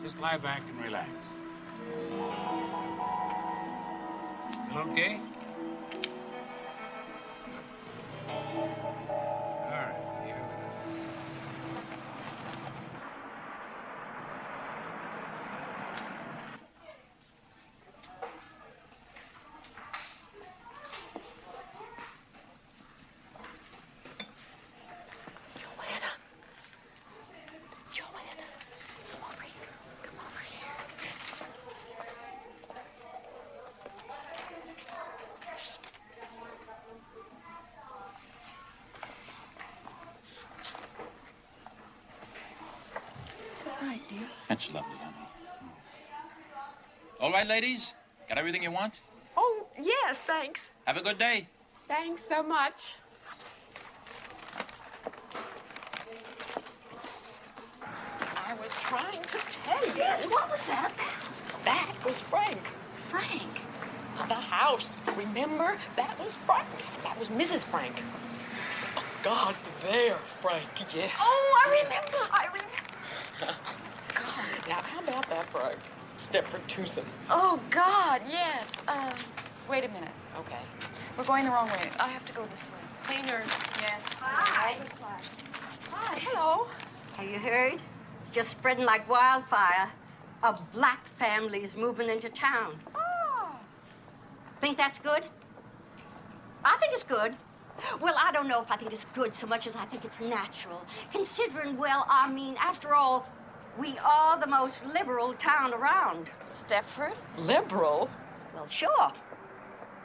Just lie back and relax. Feel okay? All right, here we go. Joanna, come over here. Come over here. Hi, dear. That's lovely, honey. All right, ladies? Got everything you want? Oh, yes, thanks. Have a good day. Thanks so much. I was trying to tell you. Yes, what was that about? That was Frank. Frank. The house. Remember? That was Frank. That was Mrs. Frank. Oh, God, there, Frank, yes. Oh, I remember. God. Now, how about that, Frank? Stepford Tucson. Oh, God, yes. Wait a minute. Okay. We're going the wrong way. I have to go this way. Cleaners. Yes. Hi. Other side. Hi, hello. Have you heard? It's just spreading like wildfire. A black family's moving into town. Oh. Think that's good? I think it's good. Well, I don't know if I think it's good so much as I think it's natural. Considering, well, I mean, after all, we are the most liberal town around. Stepford? Liberal? Well, sure.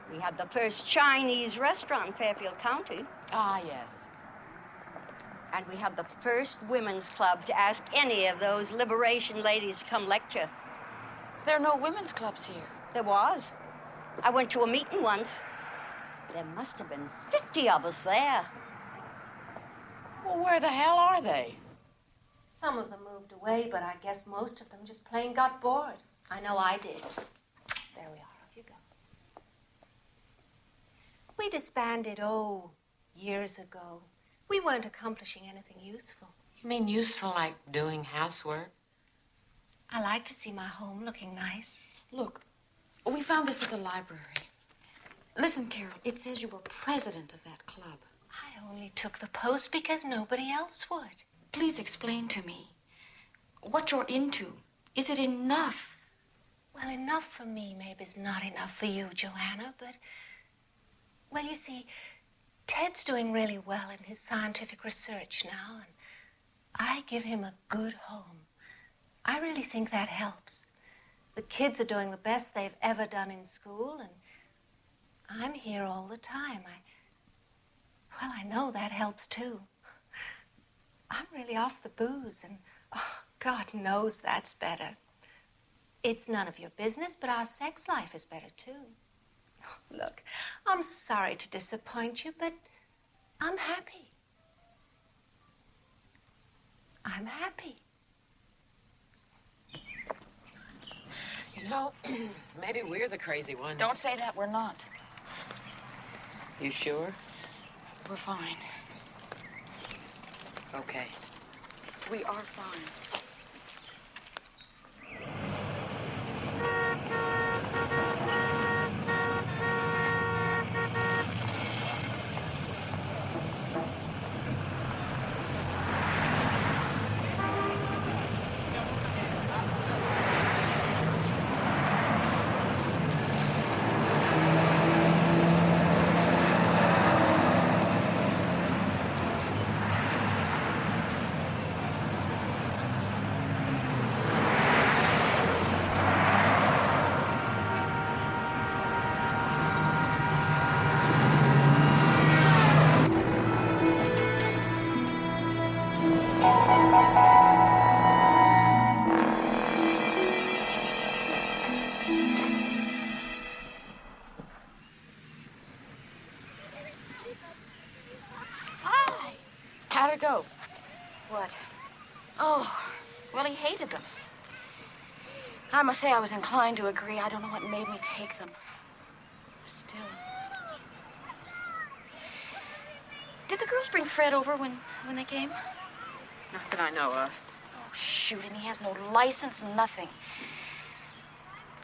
We had the first Chinese restaurant in Fairfield County. Ah, yes. And we had the first women's club to ask any of those liberation ladies to come lecture. There are no women's clubs here. There was. I went to a meeting once. There must have been 50 of us there. Well, where the hell are they? Some of them moved away, but I guess most of them just plain got bored. I know I did. There we are. Off you go. We disbanded, years ago. We weren't accomplishing anything useful. You mean useful like doing housework? I like to see my home looking nice. Look, we found this at the library. Listen, Carol, it says you were president of that club. I only took the post because nobody else would. Please explain to me what you're into. Is it enough? Well, enough for me maybe is not enough for you, Joanna, but... Well, you see, Ted's doing really well in his scientific research now, and I give him a good home. I really think that helps. The kids are doing the best they've ever done in school, and I'm here all the time. I know that helps, too. I'm really off the booze, and God knows that's better. It's none of your business, but our sex life is better, too. Look, I'm sorry to disappoint you, but I'm happy. I'm happy. You know, maybe we're the crazy ones. Don't say that. We're not. You sure? We're fine. Okay. We are fine. How'd it go? What? Oh, well, he hated them. I must say I was inclined to agree. I don't know what made me take them. Still. Did the girls bring Fred over when they came? Not that I know of. Oh, shoot, and he has no license, nothing.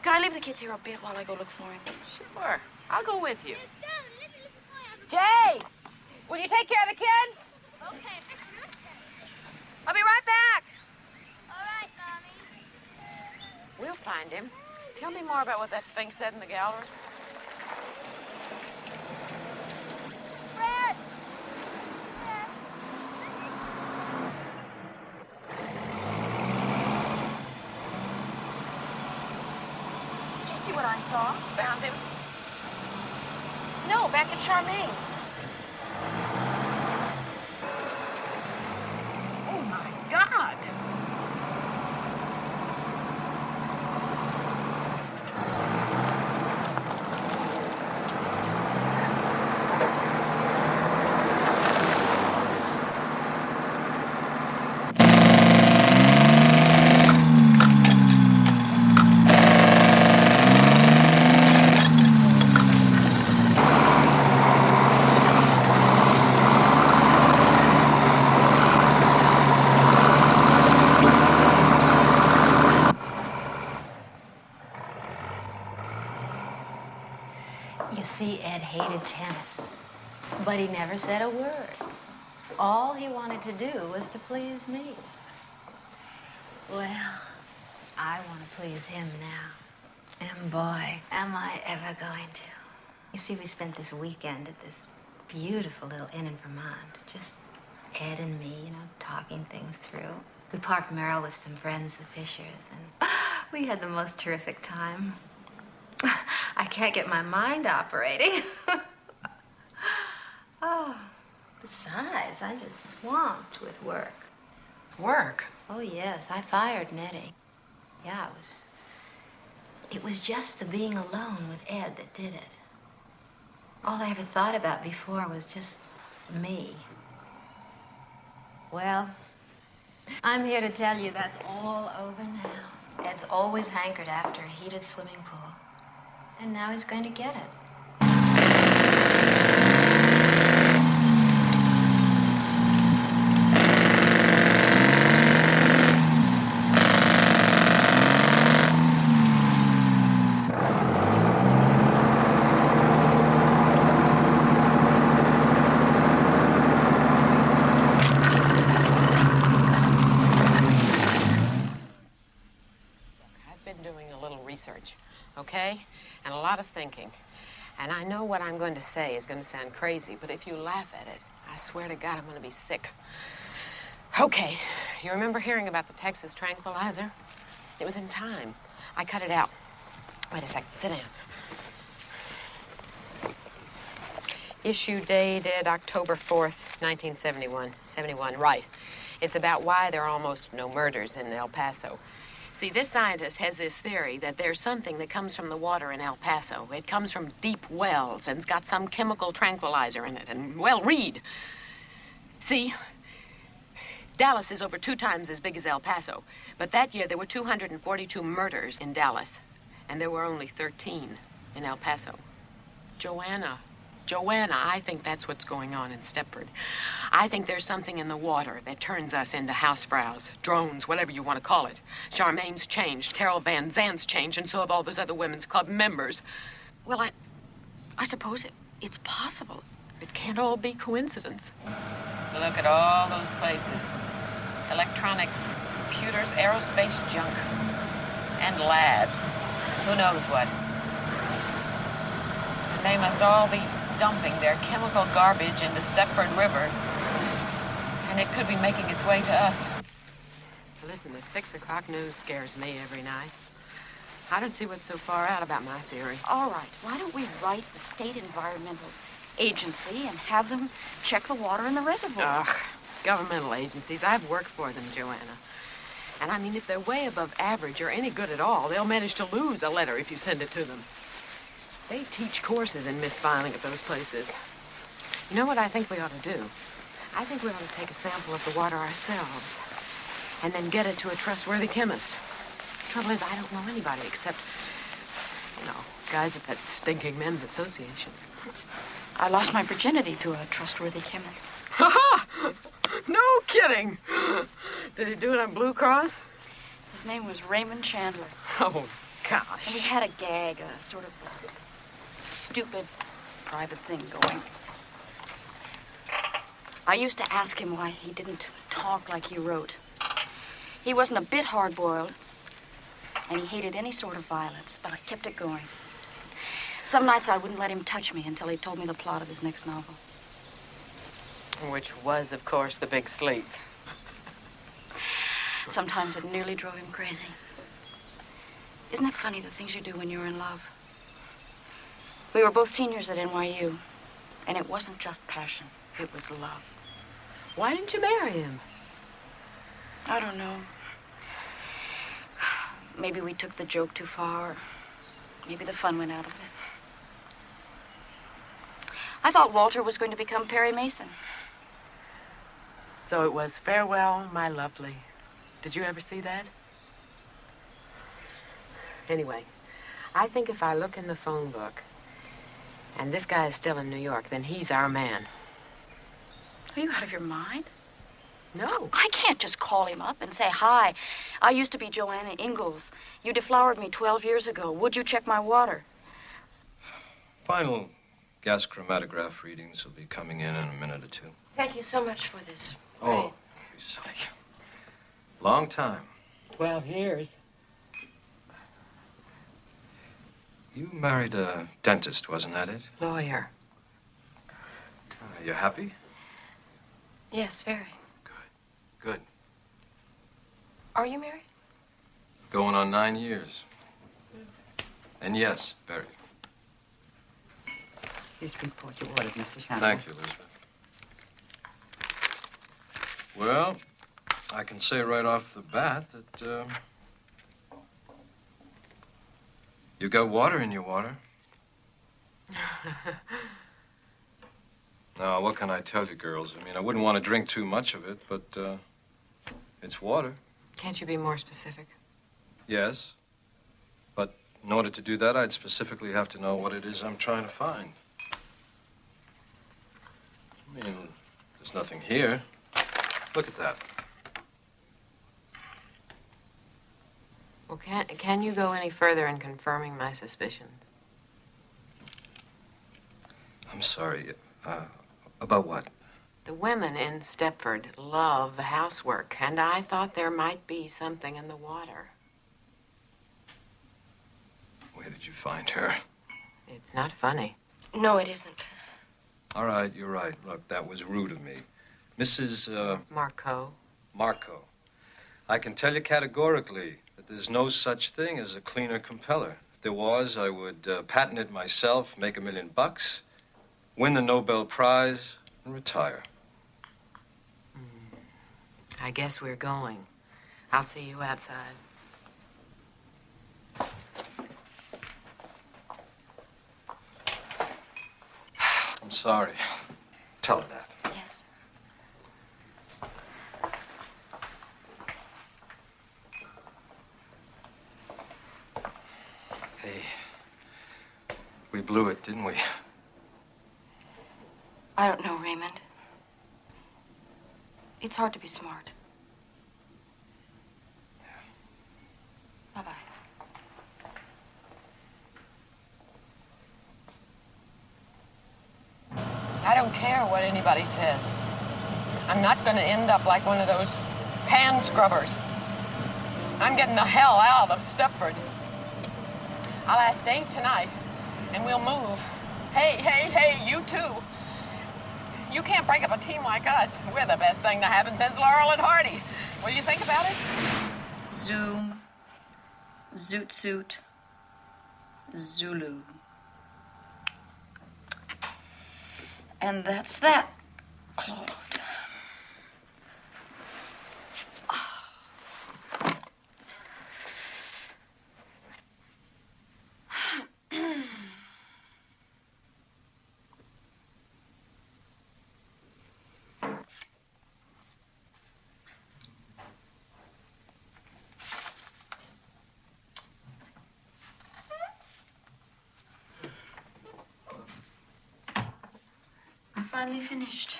Can I leave the kids here a bit while I go look for him? Sure. I'll go with you. Jay! Will you take care of the kids? Okay. I'll be right back. All right, Mommy. We'll find him. Tell me more about what that thing said in the gallery. Fred! Did you see what I saw? Found him? No, back at Charmaine's. Oh, my God. You see, Ed hated tennis, but he never said a word. All he wanted to do was to please me. Well, I want to please him now. And boy, am I ever going to. You see, we spent this weekend at this beautiful little inn in Vermont. Just Ed and me, talking things through. We parked Merrill with some friends, the Fishers, and we had the most terrific time. I can't get my mind operating. Oh, besides, I'm just swamped with work. Work? Oh, yes, I fired Nettie. Yeah, it was just the being alone with Ed that did it. All I ever thought about before was just me. Well, I'm here to tell you that's all over now. Ed's always hankered after a heated swimming pool. And now he's going to get it. I've been doing a little research, okay? And a lot of thinking. And I know what I'm going to say is going to sound crazy, but if you laugh at it, I swear to God I'm going to be sick. Okay, you remember hearing about the Texas tranquilizer? It was in Time. I cut it out. Wait a second, sit down. Issue dated October 4th, 1971. 71, right. It's about why there are almost no murders in El Paso. See, this scientist has this theory that there's something that comes from the water in El Paso. It comes from deep wells and it's got some chemical tranquilizer in it. And, well, read. See, Dallas is over 2 times as big as El Paso. But that year there were 242 murders in Dallas. And there were only 13 in El Paso. Joanna, I think that's what's going on in Stepford. I think there's something in the water that turns us into housefrows, drones, whatever you want to call it. Charmaine's changed, Carol Van Zant's changed, and so have all those other women's club members. Well, I suppose it's possible. It can't all be coincidence. Look at all those places. Electronics, computers, aerospace junk, and labs. Who knows what? And they must all be dumping their chemical garbage into Stepford River. And it could be making its way to us. Listen, the 6 o'clock news scares me every night. I don't see what's so far out about my theory. All right, why don't we write the state environmental agency and have them check the water in the reservoir? Ugh, governmental agencies. I've worked for them, Joanna. And I mean, if they're way above average or any good at all, they'll manage to lose a letter if you send it to them. They teach courses in misfiling at those places. You know what I think we ought to do? I think we ought to take a sample of the water ourselves and then get it to a trustworthy chemist. Trouble is, I don't know anybody except, you know, guys at that stinking men's association. I lost my virginity to a trustworthy chemist. Ha-ha! No kidding. Did he do it on Blue Cross? His name was Raymond Chandler. Oh, gosh. And we had a gag, a sort of stupid private thing going. I used to ask him why he didn't talk like he wrote. He wasn't a bit hard-boiled, and he hated any sort of violence, but I kept it going. Some nights I wouldn't let him touch me until he told me the plot of his next novel. Which was, of course, The Big Sleep. Sometimes it nearly drove him crazy. Isn't it funny, the things you do when you're in love? We were both seniors at NYU, and it wasn't just passion, it was love. Why didn't you marry him? I don't know. Maybe we took the joke too far. Maybe the fun went out of it. I thought Walter was going to become Perry Mason. So it was Farewell, My Lovely. Did you ever see that? Anyway, I think if I look in the phone book and this guy is still in New York, then he's our man. Are you out of your mind? No. I can't just call him up and say, hi, I used to be Joanna Ingalls. You deflowered me 12 years ago. Would you check my water? Final gas chromatograph readings will be coming in a minute or two. Thank you so much for this. Oh, you silly. Long time. 12 years. You married a dentist, wasn't that it? Lawyer. You happy? Yes, very. Good. Are you married? Going on 9 years. And yes, very. Please report your orders, Mr. Chandler. Thank you, Elizabeth. Well, I can say right off the bat that, you got water in your water. Now, what can I tell you, girls? I mean, I wouldn't want to drink too much of it, but, it's water. Can't you be more specific? Yes. But in order to do that, I'd specifically have to know what it is I'm trying to find. I mean, there's nothing here. Look at that. Well, can you go any further in confirming my suspicions? I'm sorry. About what? The women in Stepford love housework, and I thought there might be something in the water. Where did you find her? It's not funny. No, it isn't. All right, you're right. Look, that was rude of me. Mrs. Marco. Marco. I can tell you categorically that there's no such thing as a cleaner compeller. If there was, I would patent it myself, make $1 million, win the Nobel Prize, and retire. I guess we're going. I'll see you outside. sorry. Tell her that. Yes. Hey, we blew it, didn't we? I don't know, Raymond. It's hard to be smart. Bye-bye. I don't care what anybody says. I'm not going to end up like one of those pan scrubbers. I'm getting the hell out of Stepford. I'll ask Dave tonight, and we'll move. Hey, you too. You can't break up a team like us. We're the best thing to happen since Laurel and Hardy. What do you think about it? Zoom. Zoot suit. Zulu. And that's that, Claude. I finally finished.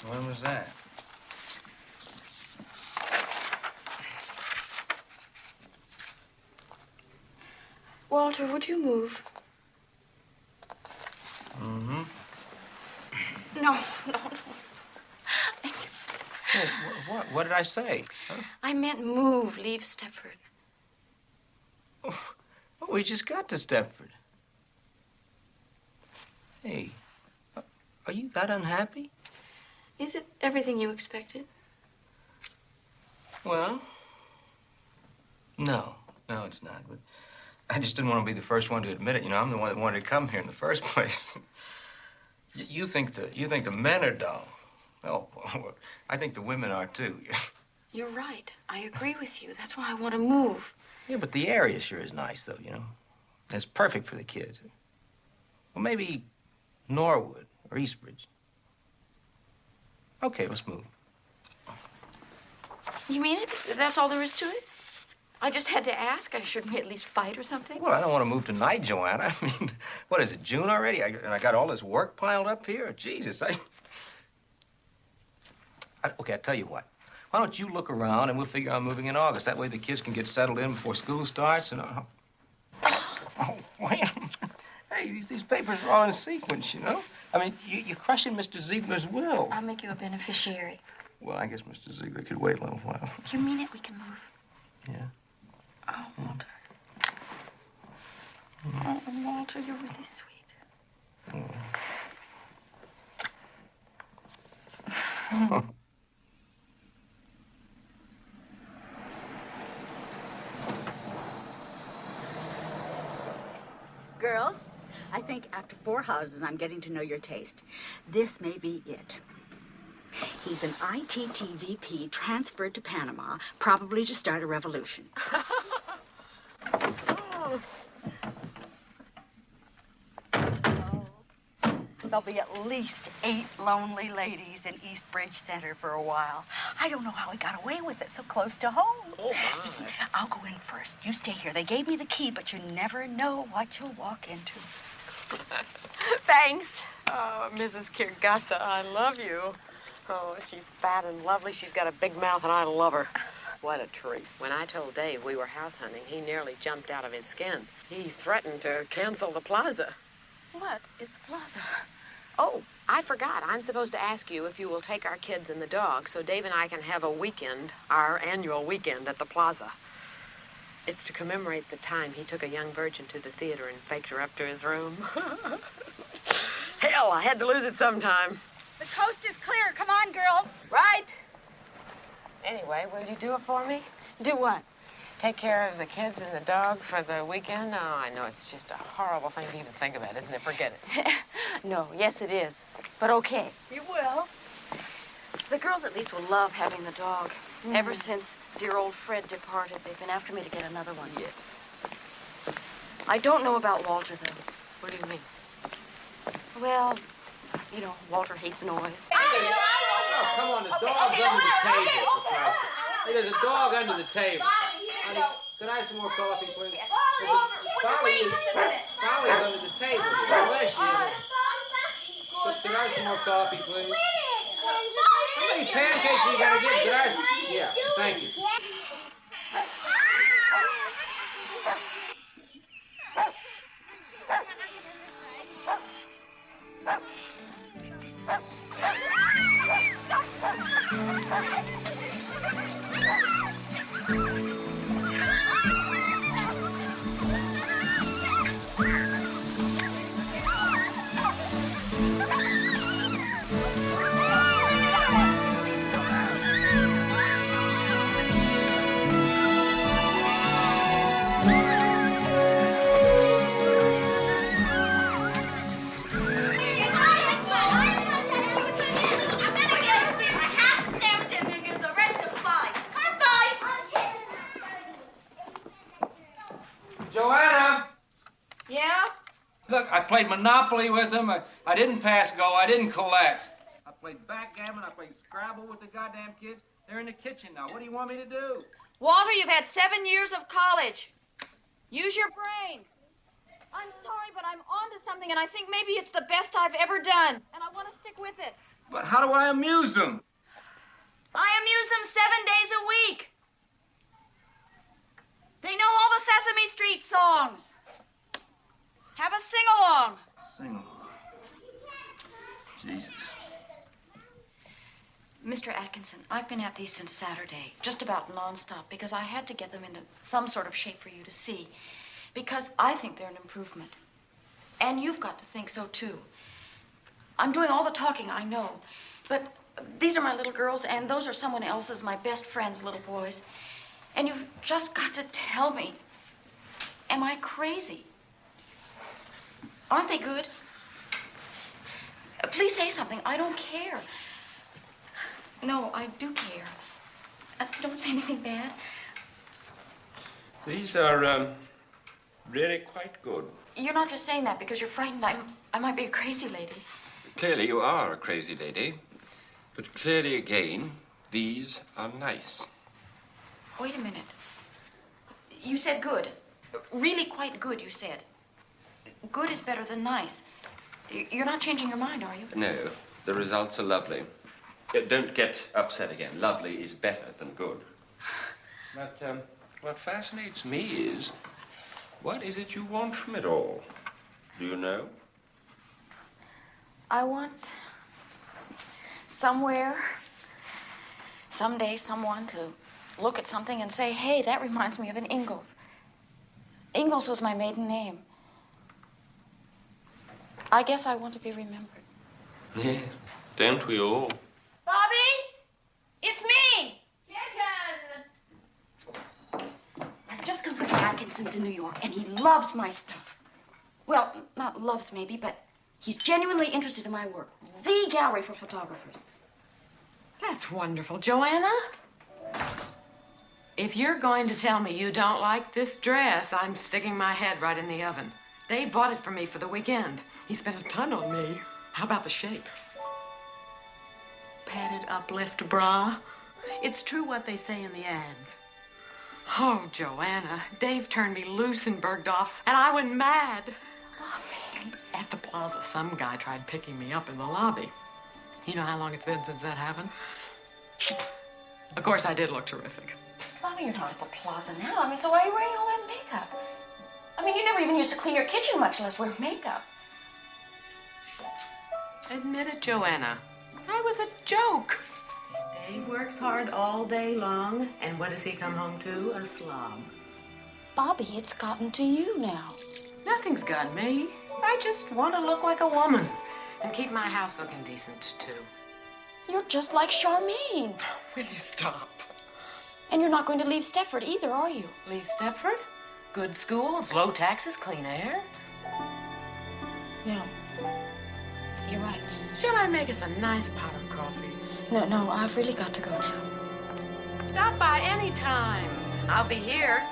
When was that? Walter, would you move? Mm-hmm. No. What did I say? Huh? I meant move. Leave Stepford. Oh, we just got to Stepford. Hey, are you that unhappy? Is it everything you expected? Well, no, it's not. But I just didn't want to be the first one to admit it. You know, I'm the one that wanted to come here in the first place. You think the men are dull. Well, I think the women are too. You're right. I agree with you. That's why I want to move. Yeah, but the area sure is nice, though. You know, it's perfect for the kids. Well, maybe Norwood or Eastbridge. Okay, let's move. You mean it? That's all there is to it? I just had to ask. Shouldn't we at least fight or something? Well, I don't want to move tonight, Joanna. I mean, what is it, June already? And I got all this work piled up here? Jesus, okay, I'll tell you what. Why don't you look around and we'll figure out moving in August. That way the kids can get settled in before school starts and... Oh, wait. Hey, these papers are all in sequence, you know? I mean, you're crushing Mr. Ziegler's will. I'll make you a beneficiary. Well, I guess Mr. Ziegler could wait a little while. You mean it? We can move. Yeah. Oh, Walter. Oh, Walter, you're really sweet. Oh. Girls, I think after 4 houses, I'm getting to know your taste. This may be it. He's an ITTVP transferred to Panama, probably to start a revolution. There'll be at least 8 lonely ladies in Eastbridge Center for a while. I don't know how he got away with it so close to home. Oh, my. See, I'll go in first. You stay here. They gave me the key, but you never know what you'll walk into. Thanks. Oh, Mrs. Kirgasa, I love you. Oh, she's fat and lovely. She's got a big mouth, and I love her. What a treat. When I told Dave we were house hunting, he nearly jumped out of his skin. He threatened to cancel the plaza. What is the plaza? Oh, I forgot. I'm supposed to ask you if you will take our kids and the dog so Dave and I can have a weekend, our annual weekend at the plaza. It's to commemorate the time he took a young virgin to the theater and faked her up to his room. Hell, I had to lose it sometime. The coast is clear. Come on, girls. Right? Anyway, will you do it for me? Do what? Take care of the kids and the dog for the weekend? Oh, I know it's just a horrible thing to even think about, isn't it? Forget it. No, yes it is. But okay. You will. The girls at least will love having the dog. Ever since dear old Fred departed, they've been after me to get another one. Yes. I don't know about Walter, though. What do you mean? Well, you know, Walter hates noise. Oh, come on, the dog's under the table, for Christ's sake. Hey, there's a dog under the table. Honey, could I have some more coffee, please? Folly's under the table. God bless you. Could I have some more coffee, please? How many pancakes are you gonna get? Could I have... Yeah, thank you. Joanna! Yeah? Look, I played Monopoly with them. I didn't pass go. I didn't collect. I played backgammon. I played Scrabble with the goddamn kids. They're in the kitchen now. What do you want me to do? Walter, you've had 7 years of college. Use your brains. I'm sorry, but I'm on to something, and I think maybe it's the best I've ever done. And I want to stick with it. But how do I amuse them? I amuse them 7 days a week. They know all the Sesame Street songs. Have a sing-along. Sing-along. Jesus. Mr. Atkinson, I've been at these since Saturday, just about nonstop, because I had to get them into some sort of shape for you to see, because I think they're an improvement. And you've got to think so, too. I'm doing all the talking, I know, but these are my little girls, and those are someone else's, my best friend's little boys. And you've just got to tell me, am I crazy? Aren't they good? Please say something. I don't care. No, I do care. Don't say anything bad. These are, really quite good. You're not just saying that because you're frightened I might be a crazy lady. Clearly you are a crazy lady. But clearly again, these are nice. Wait a minute. You said good. Really quite good, you said. Good is better than nice. You're not changing your mind, are you? No, the results are lovely. Don't get upset again. Lovely is better than good. But what fascinates me is, what is it you want from it all? Do you know? I want somewhere, someday, someone to look at something and say, hey, that reminds me of an Ingalls. Ingalls was my maiden name. I guess I want to be remembered. Yes, don't we all? Bobby, it's me. I've just come from the Atkinsons in New York, and he loves my stuff. Well, not loves maybe, but he's genuinely interested in my work. The gallery for photographers. That's wonderful, Joanna. If you're going to tell me you don't like this dress, I'm sticking my head right in the oven. Dave bought it for me for the weekend. He spent a ton on me. How about the shape? Padded uplift bra. It's true what they say in the ads. Oh, Joanna, Dave turned me loose in Bergdorf's, and I went mad. At the plaza, some guy tried picking me up in the lobby. You know how long it's been since that happened? Of course, I did look terrific. Bobby, you're not at the plaza now. I mean, so why are you wearing all that makeup? I mean, you never even used to clean your kitchen, much less wear makeup. Admit it, Joanna. I was a joke. Dave works hard all day long, and what does he come home to? A slob. Bobby, it's gotten to you now. Nothing's got me. I just want to look like a woman and keep my house looking decent, too. You're just like Charmaine. Will you stop? And you're not going to leave Stepford either, are you? Leave Stepford? Good schools, low taxes, clean air. No. You're right. Shall I make us a nice pot of coffee? No, I've really got to go now. Stop by any time. I'll be here.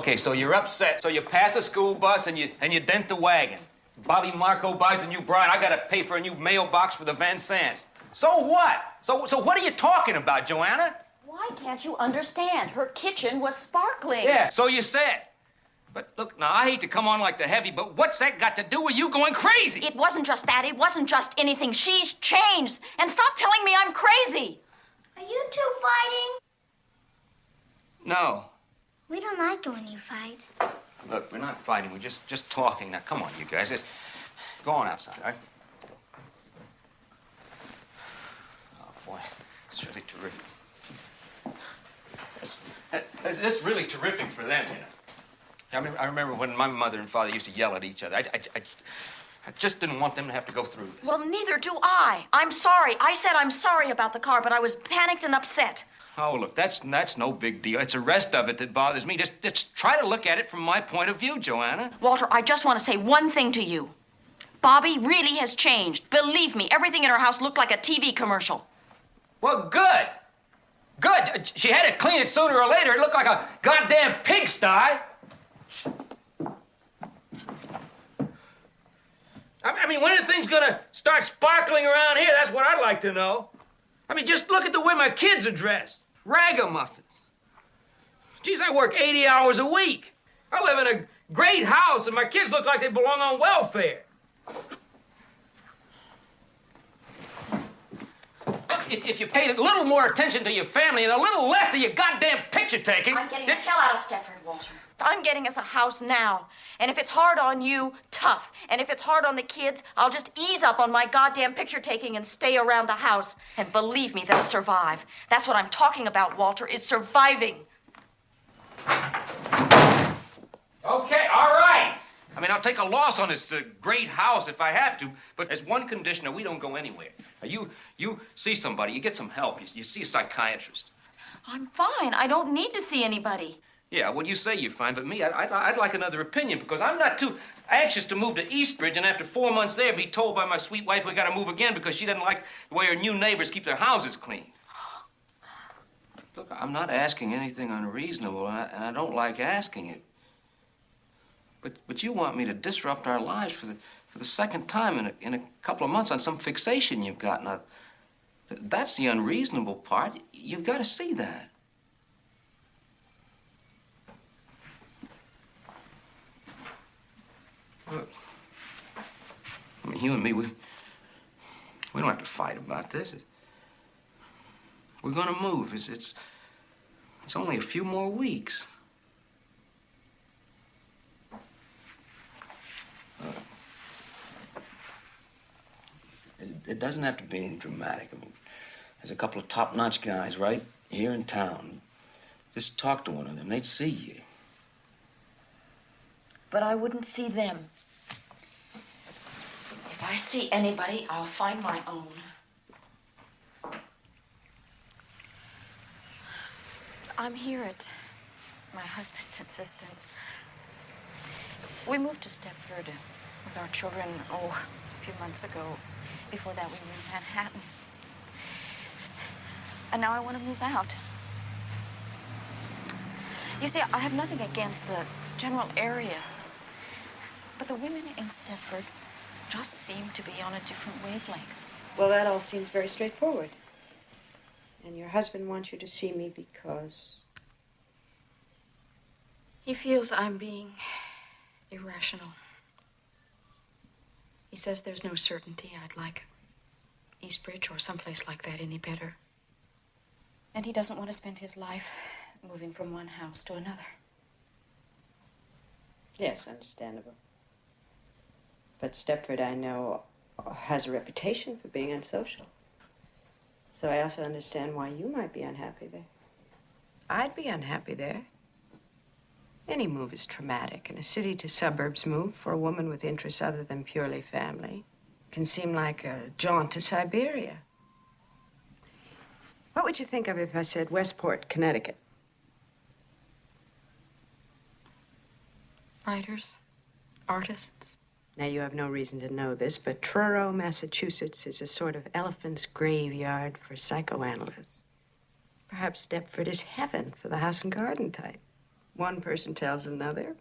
Okay, so you're upset. So you pass a school bus and you dent the wagon. Bobby Marco buys a new bride. I gotta pay for a new mailbox for the Van Sands. So what? So what are you talking about, Joanna? Why can't you understand? Her kitchen was sparkling. Yeah, so you said. But look, now, I hate to come on like the heavy, but what's that got to do with you going crazy? It wasn't just that. It wasn't just anything. She's changed. And stop telling me I'm crazy. Are you two fighting? No. We don't like it when you fight. Look, we're not fighting. We're just talking. Now, come on, you guys. Go on outside, all right? Oh, boy. It's really terrific. It's really terrific for them, you know. I remember when my mother and father used to yell at each other. I just didn't want them to have to go through this. Well, neither do I. I'm sorry. I said I'm sorry about the car, but I was panicked and upset. Oh, look, that's no big deal. It's the rest of it that bothers me. Just try to look at it from my point of view, Joanna. Walter, I just want to say one thing to you. Bobby really has changed. Believe me, everything in her house looked like a TV commercial. Well, good. Good. She had to clean it sooner or later. It looked like a goddamn pigsty. I mean, when are things gonna start sparkling around here? That's what I'd like to know. I mean, just look at the way my kids are dressed. Ragamuffins. Geez, I work 80 hours a week. I live in a great house, and my kids look like they belong on welfare. If you paid a little more attention to your family and a little less to your goddamn picture taking... I'm getting the hell out of Stepford, Walter. I'm getting us a house now. And if it's hard on you, tough. And if it's hard on the kids, I'll just ease up on my goddamn picture taking and stay around the house. And believe me, they'll survive. That's what I'm talking about, Walter, is surviving. Okay, all right. I mean, I'll take a loss on this great house if I have to, but there's one condition, that we don't go anywhere. Now, you see somebody, you get some help, you see a psychiatrist. I'm fine. I don't need to see anybody. Yeah, well, you say you're fine, but me, I'd like another opinion, because I'm not too anxious to move to Eastbridge and after 4 months there be told by my sweet wife we gotta move again because she doesn't like the way her new neighbors keep their houses clean. Look, I'm not asking anything unreasonable, and I don't like asking it. But you want me to disrupt our lives for the second time in a couple of months on some fixation you've got. Now, that's the unreasonable part. You've got to see that. Look, I mean, you and me, we don't have to fight about this. We're going to move. It's only a few more weeks. It doesn't have to be anything dramatic. I mean, there's a couple of top-notch guys right here in town. Just talk to one of them. They'd see you. But I wouldn't see them. If I see anybody, I'll find my own. I'm here at my husband's insistence. We moved to Stepford with our children, a few months ago. Before that, we were in Manhattan. And now I want to move out. You see, I have nothing against the general area. But the women in Stepford just seem to be on a different wavelength. Well, that all seems very straightforward. And your husband wants you to see me because... He feels I'm being irrational. He says there's no certainty I'd like Eastbridge or someplace like that any better. And he doesn't want to spend his life moving from one house to another. Yes, understandable. But Stepford, I know, has a reputation for being unsocial. So I also understand why you might be unhappy there. I'd be unhappy there. Any move is traumatic, and a city to suburbs move for a woman with interests other than purely family can seem like a jaunt to Siberia. What would you think of if I said Westport, Connecticut? Writers, artists. Now, you have no reason to know this, but Truro, Massachusetts is a sort of elephant's graveyard for psychoanalysts. Perhaps Stepford is heaven for the house and garden type. One person tells another.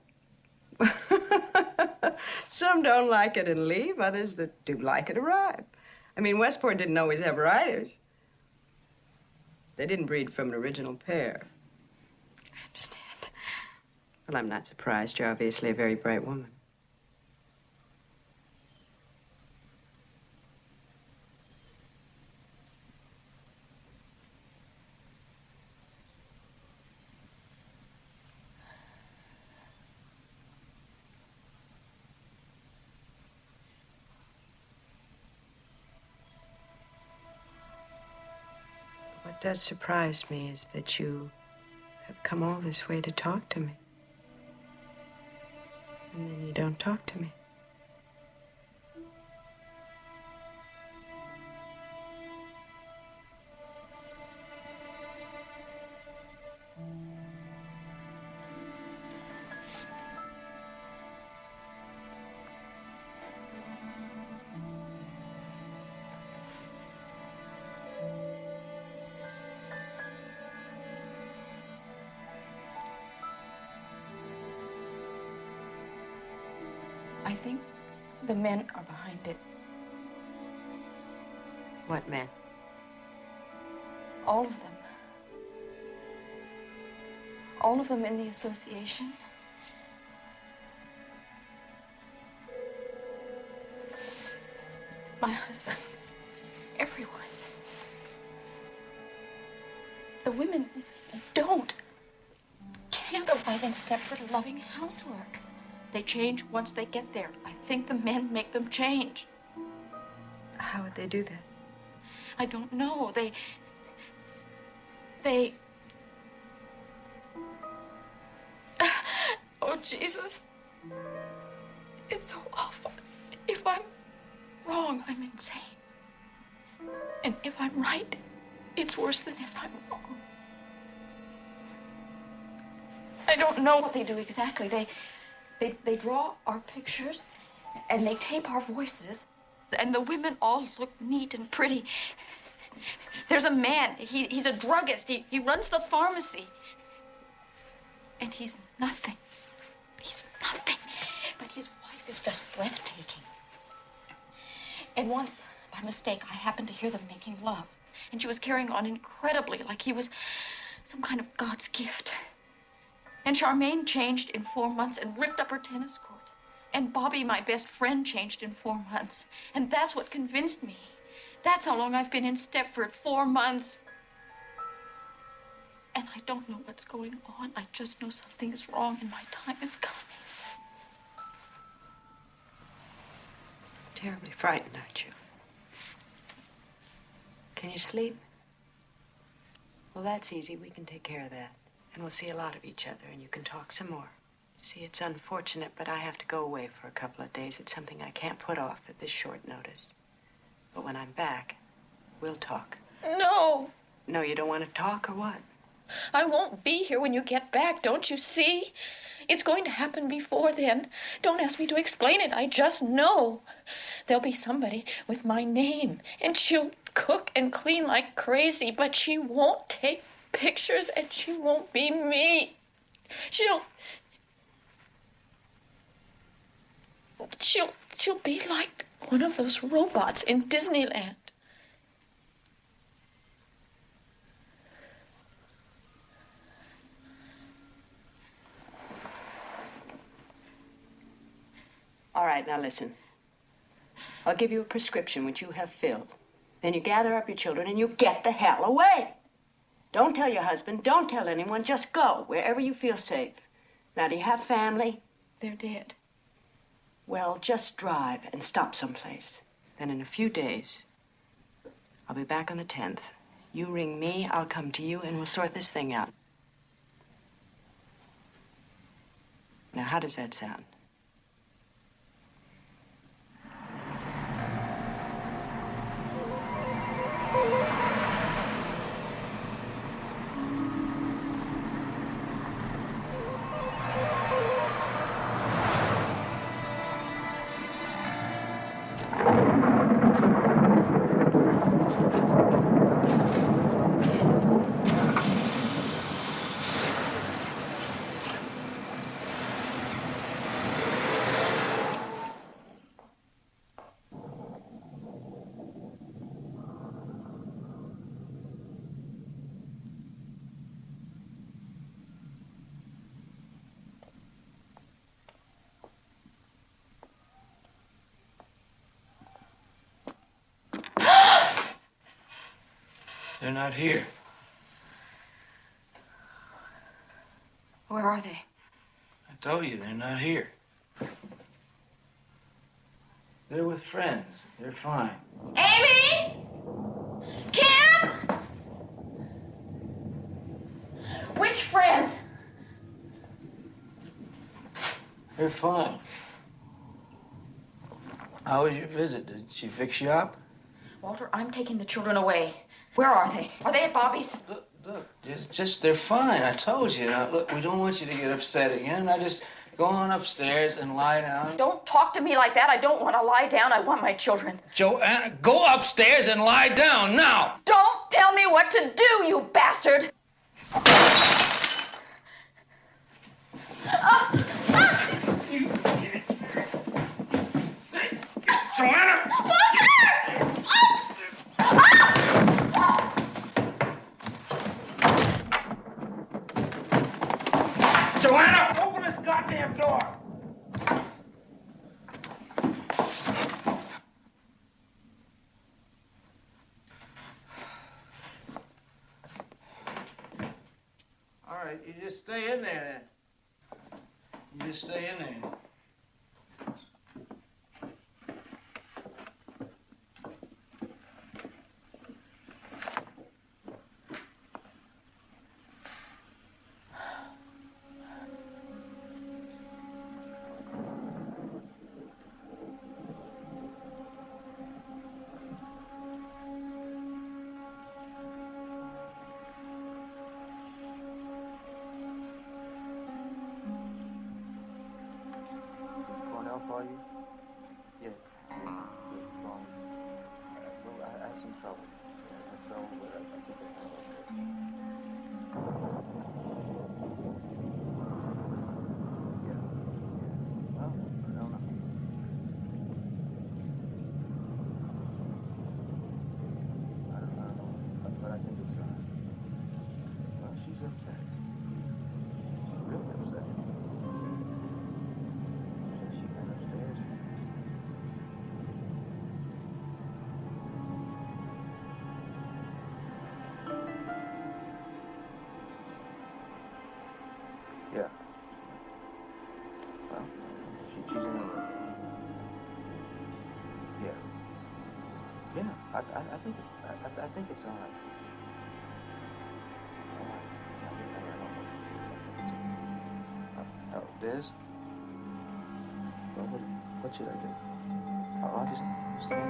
Some don't like it and leave. Others that do like it arrive. I mean, Westport didn't always have writers. They didn't breed from an original pair. I understand. Well, I'm not surprised. You're obviously a very bright woman. What does surprise me is that you have come all this way to talk to me. And then you don't talk to me. I think the men are behind it. What men? All of them. All of them in the association. My husband. Everyone. The women can't arrive in Stepford loving housework. They change once they get there. I think the men make them change. How would they do that? I don't know. They... Oh, Jesus. It's so awful. If I'm wrong, I'm insane. And if I'm right, it's worse than if I'm wrong. I don't know what they do exactly. They draw our pictures, and they tape our voices, and the women all look neat and pretty. There's a man, he's a druggist, he runs the pharmacy. And he's nothing. He's nothing. But his wife is just breathtaking. And once, by mistake, I happened to hear them making love. And she was carrying on incredibly, like he was some kind of God's gift. And Charmaine changed in 4 months and ripped up her tennis court. And Bobby, my best friend, changed in 4 months. And that's what convinced me. That's how long I've been in Stepford, 4 months. And I don't know what's going on. I just know something is wrong and my time is coming. Terribly frightened, aren't you? Can you sleep? Well, that's easy. We can take care of that. And we'll see a lot of each other, and you can talk some more. See, it's unfortunate, but I have to go away for a couple of days. It's something I can't put off at this short notice. But when I'm back, we'll talk. No. No, you don't want to talk, or what? I won't be here when you get back, don't you see? It's going to happen before then. Don't ask me to explain it. I just know. There'll be somebody with my name, and she'll cook and clean like crazy, but she won't take pictures, and she won't be me. She'll be like one of those robots in Disneyland. All right, now listen. I'll give you a prescription which you have filled. Then you gather up your children and you get the hell away. Don't tell your husband, don't tell anyone, just go wherever you feel safe. Now, do you have family? They're dead. Well, just drive and stop someplace. Then in a few days, I'll be back on the 10th. You ring me, I'll come to you, and we'll sort this thing out. Now, how does that sound? They're not here. Where are they? I told you, they're not here. They're with friends. They're fine. Amy! Kim! Which friends? They're fine. How was your visit? Did she fix you up? Walter, I'm taking the children away. Where are they? Are they at Bobby's? Look, just they're fine. I told you. Now, look, we don't want you to get upset again. Now, just go on upstairs and lie down. Don't talk to me like that. I don't want to lie down. I want my children. Joanna, go upstairs and lie down now. Don't tell me what to do, you bastard! Joanna! Joanna, open this goddamn door! All right, you just stay in there then. You just stay in there. For you? Yeah. Well, I had some trouble. I had trouble, but I think I found it. Yeah. Well, I don't know. I don't know, but I think it's well, she's upset. She's really upset. She went upstairs. Yeah. Well, she's in her room. Yeah. Yeah. I think it's I think it's all right. All right. Oh, Diz? Well, what should I do? I'll just stay.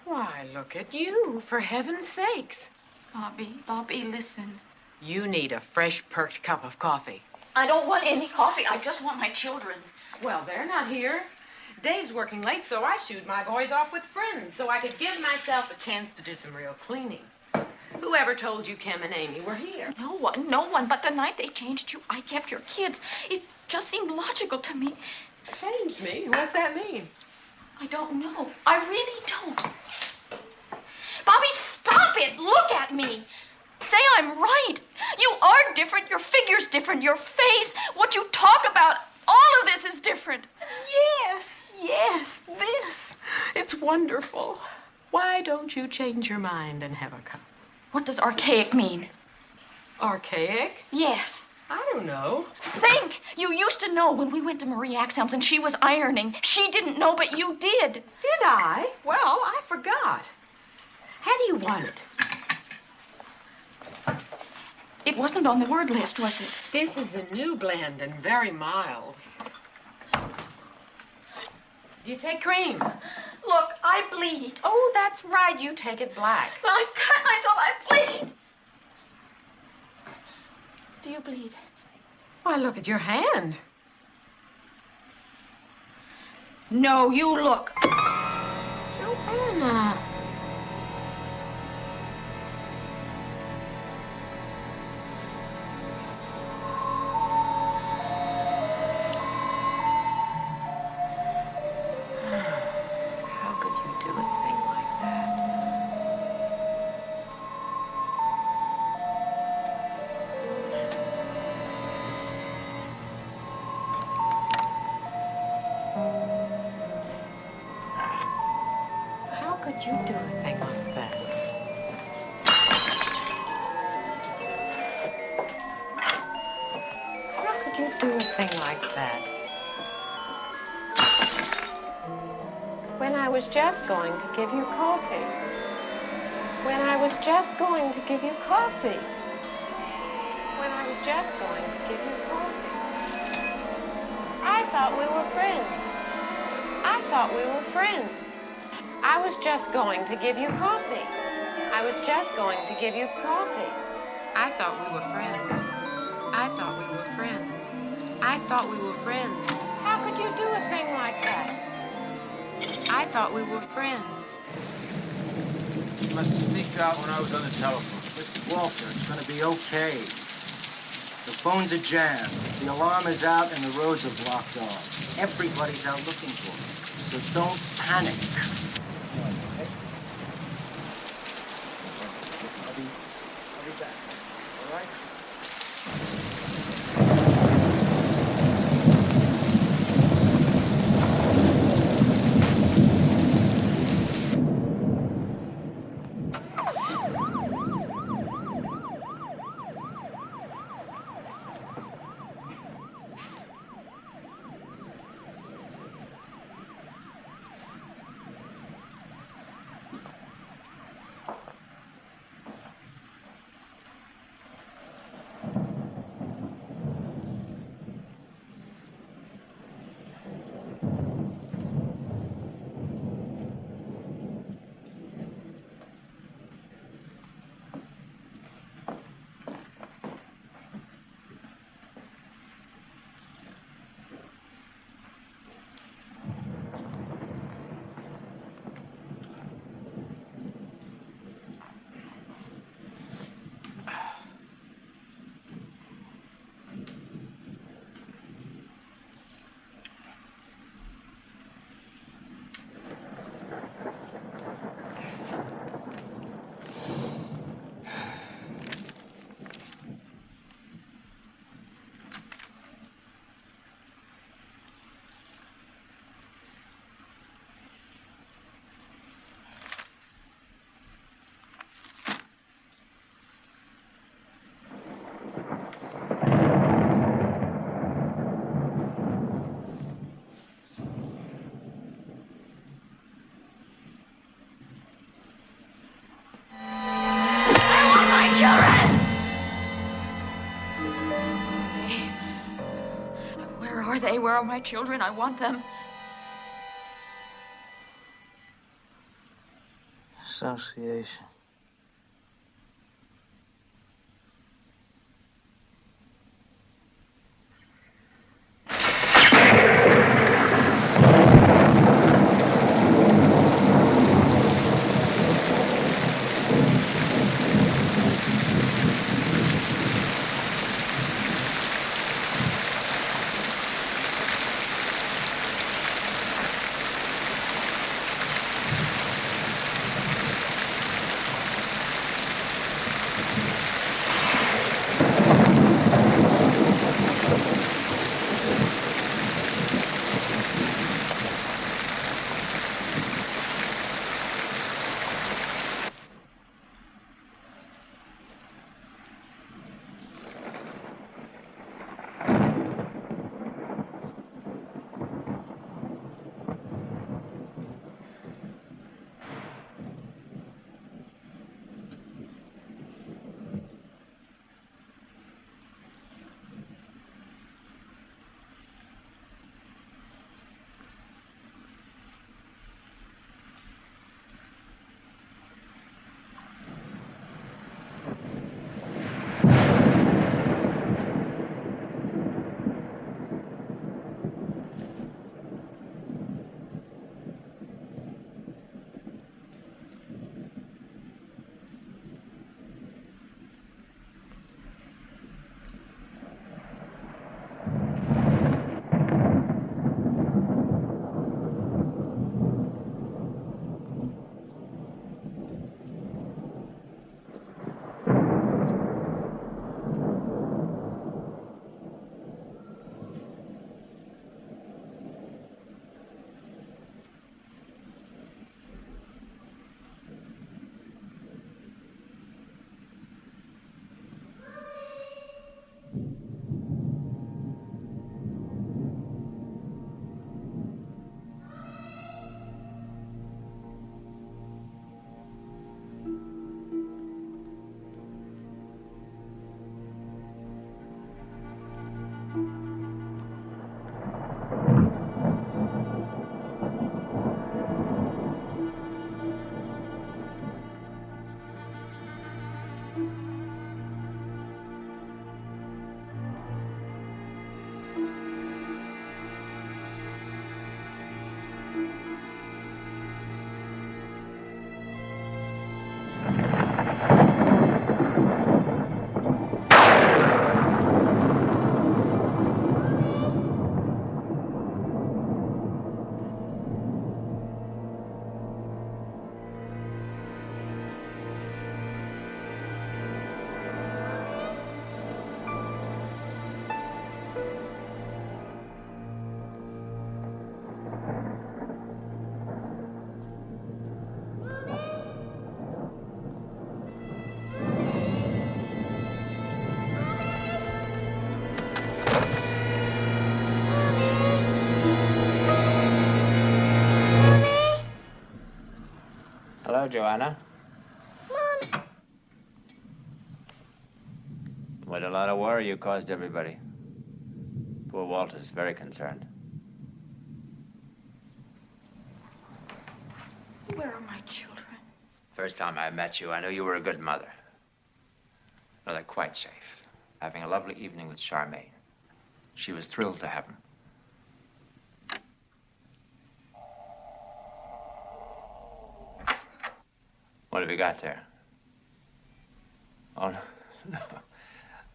Why, look at you, for heaven's sakes. Bobby, listen. You need a fresh, perked cup of coffee. I don't want any coffee. I just want my children. Well, they're not here. Dave's working late, so I shooed my boys off with friends so I could give myself a chance to do some real cleaning. Whoever told you Kim and Amy were here? No one. But the night they changed you, I kept your kids. It just seemed logical to me. Changed me? What's that mean? I don't know. I really don't. Bobby, stop it. Look at me. Say I'm right. You are different. Your figure's different. Your face, what you talk about, all of this is different. Yes, this. It's wonderful. Why don't you change your mind and have a cup? What does archaic mean? Archaic? Yes. I don't know. Think! You used to know when we went to Marie Axelm's and she was ironing. She didn't know, but you did. Did I? Well, I forgot. How do you want it? It wasn't on the word list, was it? This is a new blend and very mild. Do you take cream? Look, I bleed. Oh, that's right. You take it black. But I cut myself. I bleed. Do you bleed? Why, look at your hand. No, you look. Joanna. How could you do a thing like that? How could you do a thing like that? How could you do a thing like that? When I was just going to give you coffee. When I was just going to give you coffee. When I was just going to give you coffee. I thought we were friends. I thought we were friends. I was just going to give you coffee. I was just going to give you coffee. I thought we were friends. I thought we were friends. I thought we were friends. How could you do a thing like that? I thought we were friends. You must have sneaked out when I was on the telephone. Listen, Walter, it's gonna be okay. The phones are jammed. The alarm is out and the roads are blocked off. Everybody's out looking for us. So don't panic. I'll be back. All right? Where are they? Where are my children? I want them. Association. Hello, Joanna. Mom. What a lot of worry you caused everybody. Poor Walter's very concerned. Where are my children? First time I met you, I knew you were a good mother. No, they're quite safe. Having a lovely evening with Charmaine. She was thrilled to have him. What have you got there? Oh, no. No,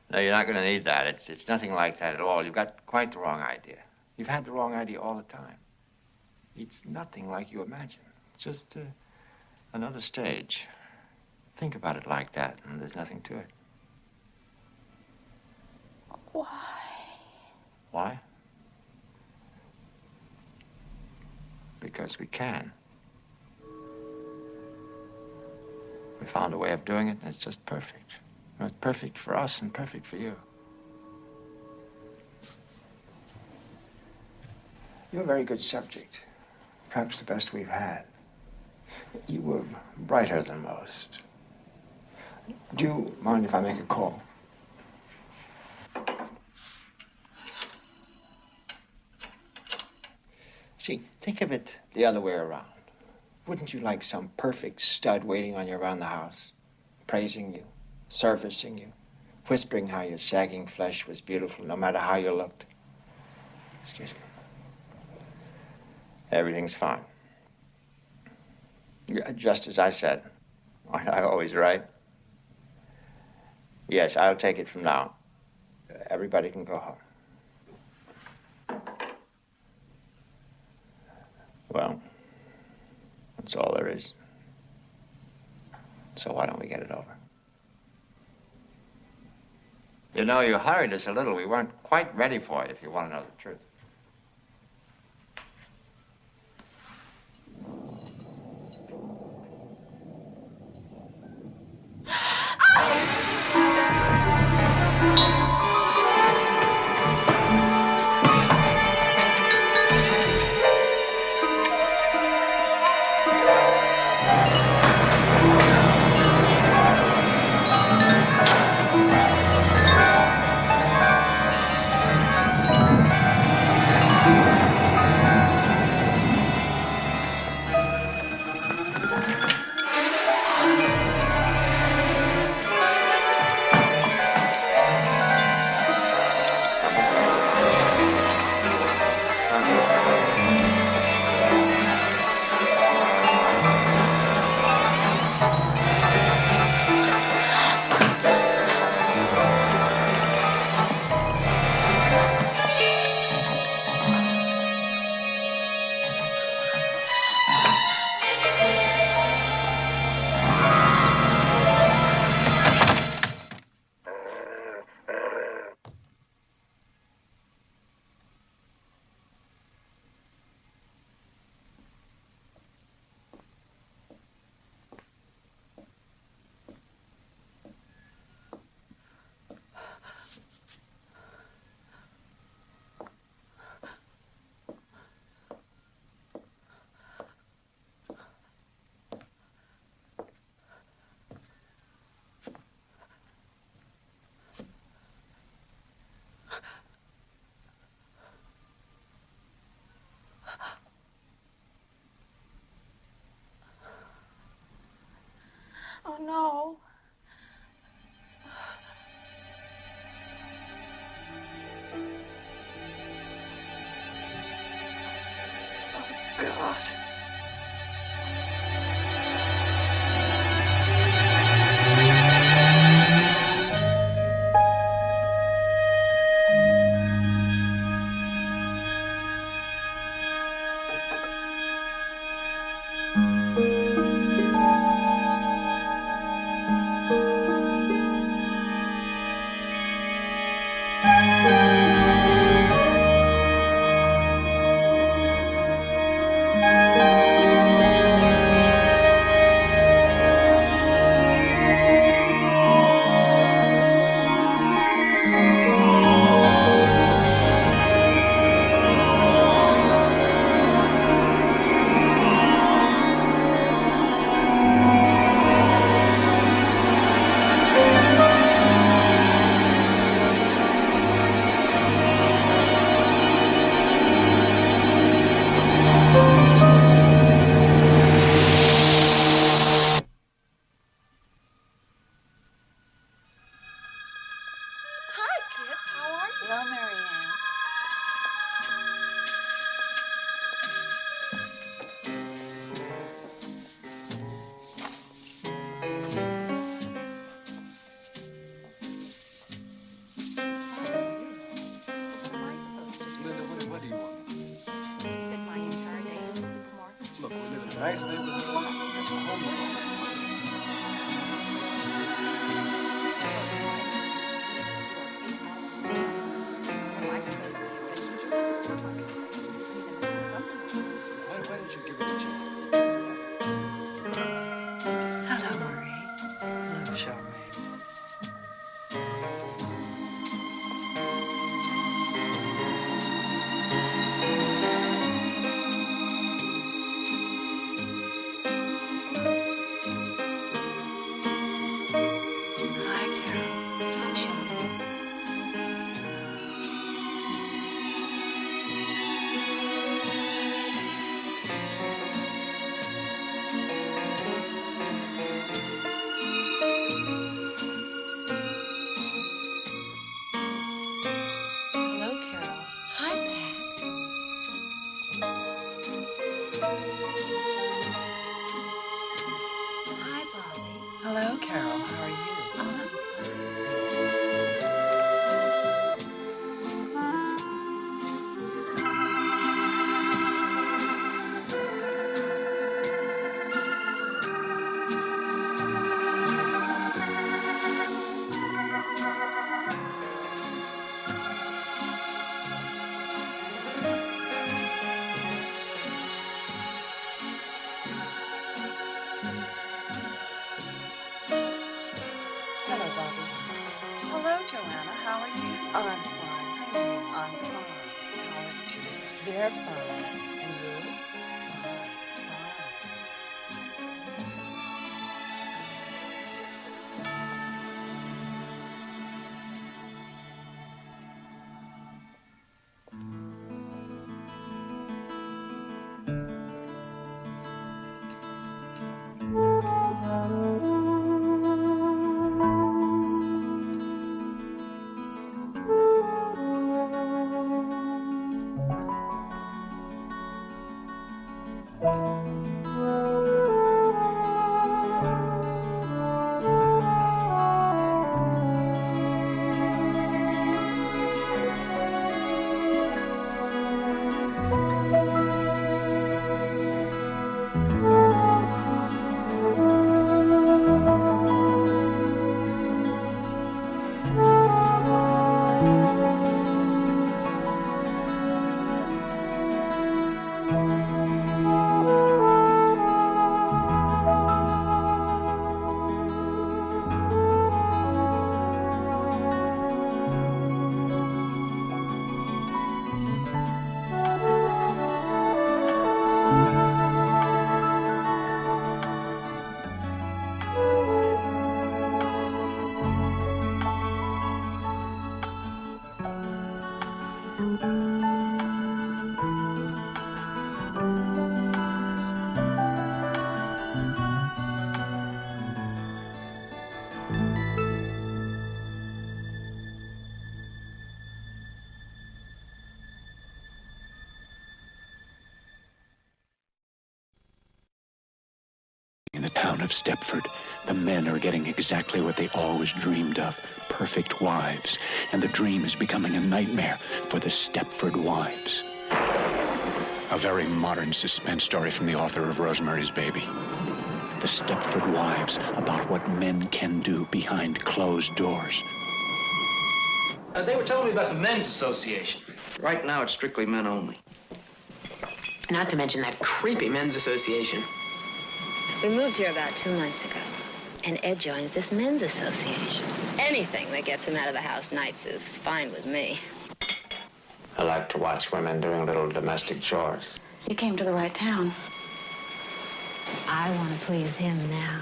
no, you're not going to need that. It's nothing like that at all. You've got quite the wrong idea. You've had the wrong idea all the time. It's nothing like you imagine. It's just another stage. Think about it like that, and there's nothing to it. Why? Why? Because we can. We found a way of doing it, and it's just perfect. It's perfect for us and perfect for you. You're a very good subject. Perhaps the best we've had. You were brighter than most. Do you mind if I make a call? See, think of it the other way around. Wouldn't you like some perfect stud waiting on you around the house, praising you, servicing you, whispering how your sagging flesh was beautiful no matter how you looked? Excuse me. Everything's fine. Just as I said. Aren't I always right? Yes, I'll take it from now. Everybody can go home. Well, that's all there is. So why don't we get it over? You know, you hurried us a little. We weren't quite ready for it, if you want to know the truth. Oh, no. God. Nice neighborhood. Got the whole neighborhood. It's clean, safe, and Why didn't you give it a chance? Hello, Marie. Hello, Charmaine. Hi, Carol. Hi, Charmaine. Hello, Carol. Hi, Pat. Hi, Bobby. Hello, Carol. How are you? I'm Hello, Bobby. Hello, Joanna. How are you? I'm fine. How are you? I'm fine. How are you? They're fine. And yours? Fine. In the town of Stepford, the men are getting exactly what they always dreamed of, perfect wives. And the dream is becoming a nightmare for the Stepford wives. A very modern suspense story from the author of Rosemary's Baby. The Stepford wives, about what men can do behind closed doors. They were telling me about the men's association. Right now, it's strictly men only. Not to mention that creepy men's association. We moved here about 2 months ago, and Ed joins this men's association. Anything that gets him out of the house nights is fine with me. I like to watch women doing little domestic chores. You came to the right town. I want to please him now.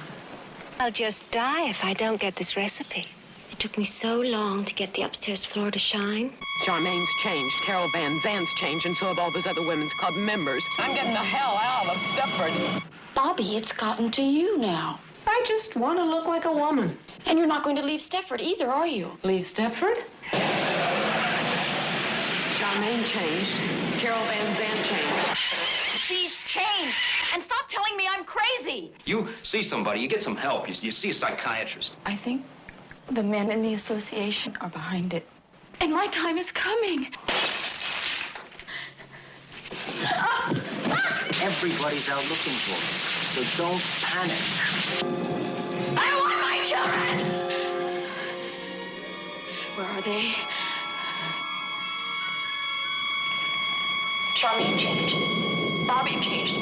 I'll just die if I don't get this recipe. It took me so long to get the upstairs floor to shine. Charmaine's changed, Carol Van Zant's changed, and so have all those other women's club members. I'm getting the hell out of Stepford. Bobby, it's gotten to you now. I just want to look like a woman. And you're not going to leave Stepford either, are you? Leave Stepford? Charmaine changed. Carol Van Zant changed. She's changed. And stop telling me I'm crazy. You see somebody, you get some help. You see a psychiatrist. I think the men in the association are behind it. And my time is coming. Everybody's out looking for them, so don't panic. I want my children! Where are they? Charlene changed. Bobby changed.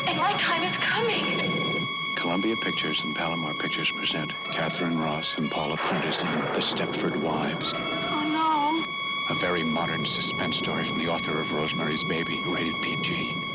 And my time is coming. Columbia Pictures and Palomar Pictures present Catherine Ross and Paula Prentice in The Stepford Wives. Oh, no. A very modern suspense story from the author of Rosemary's Baby, rated PG.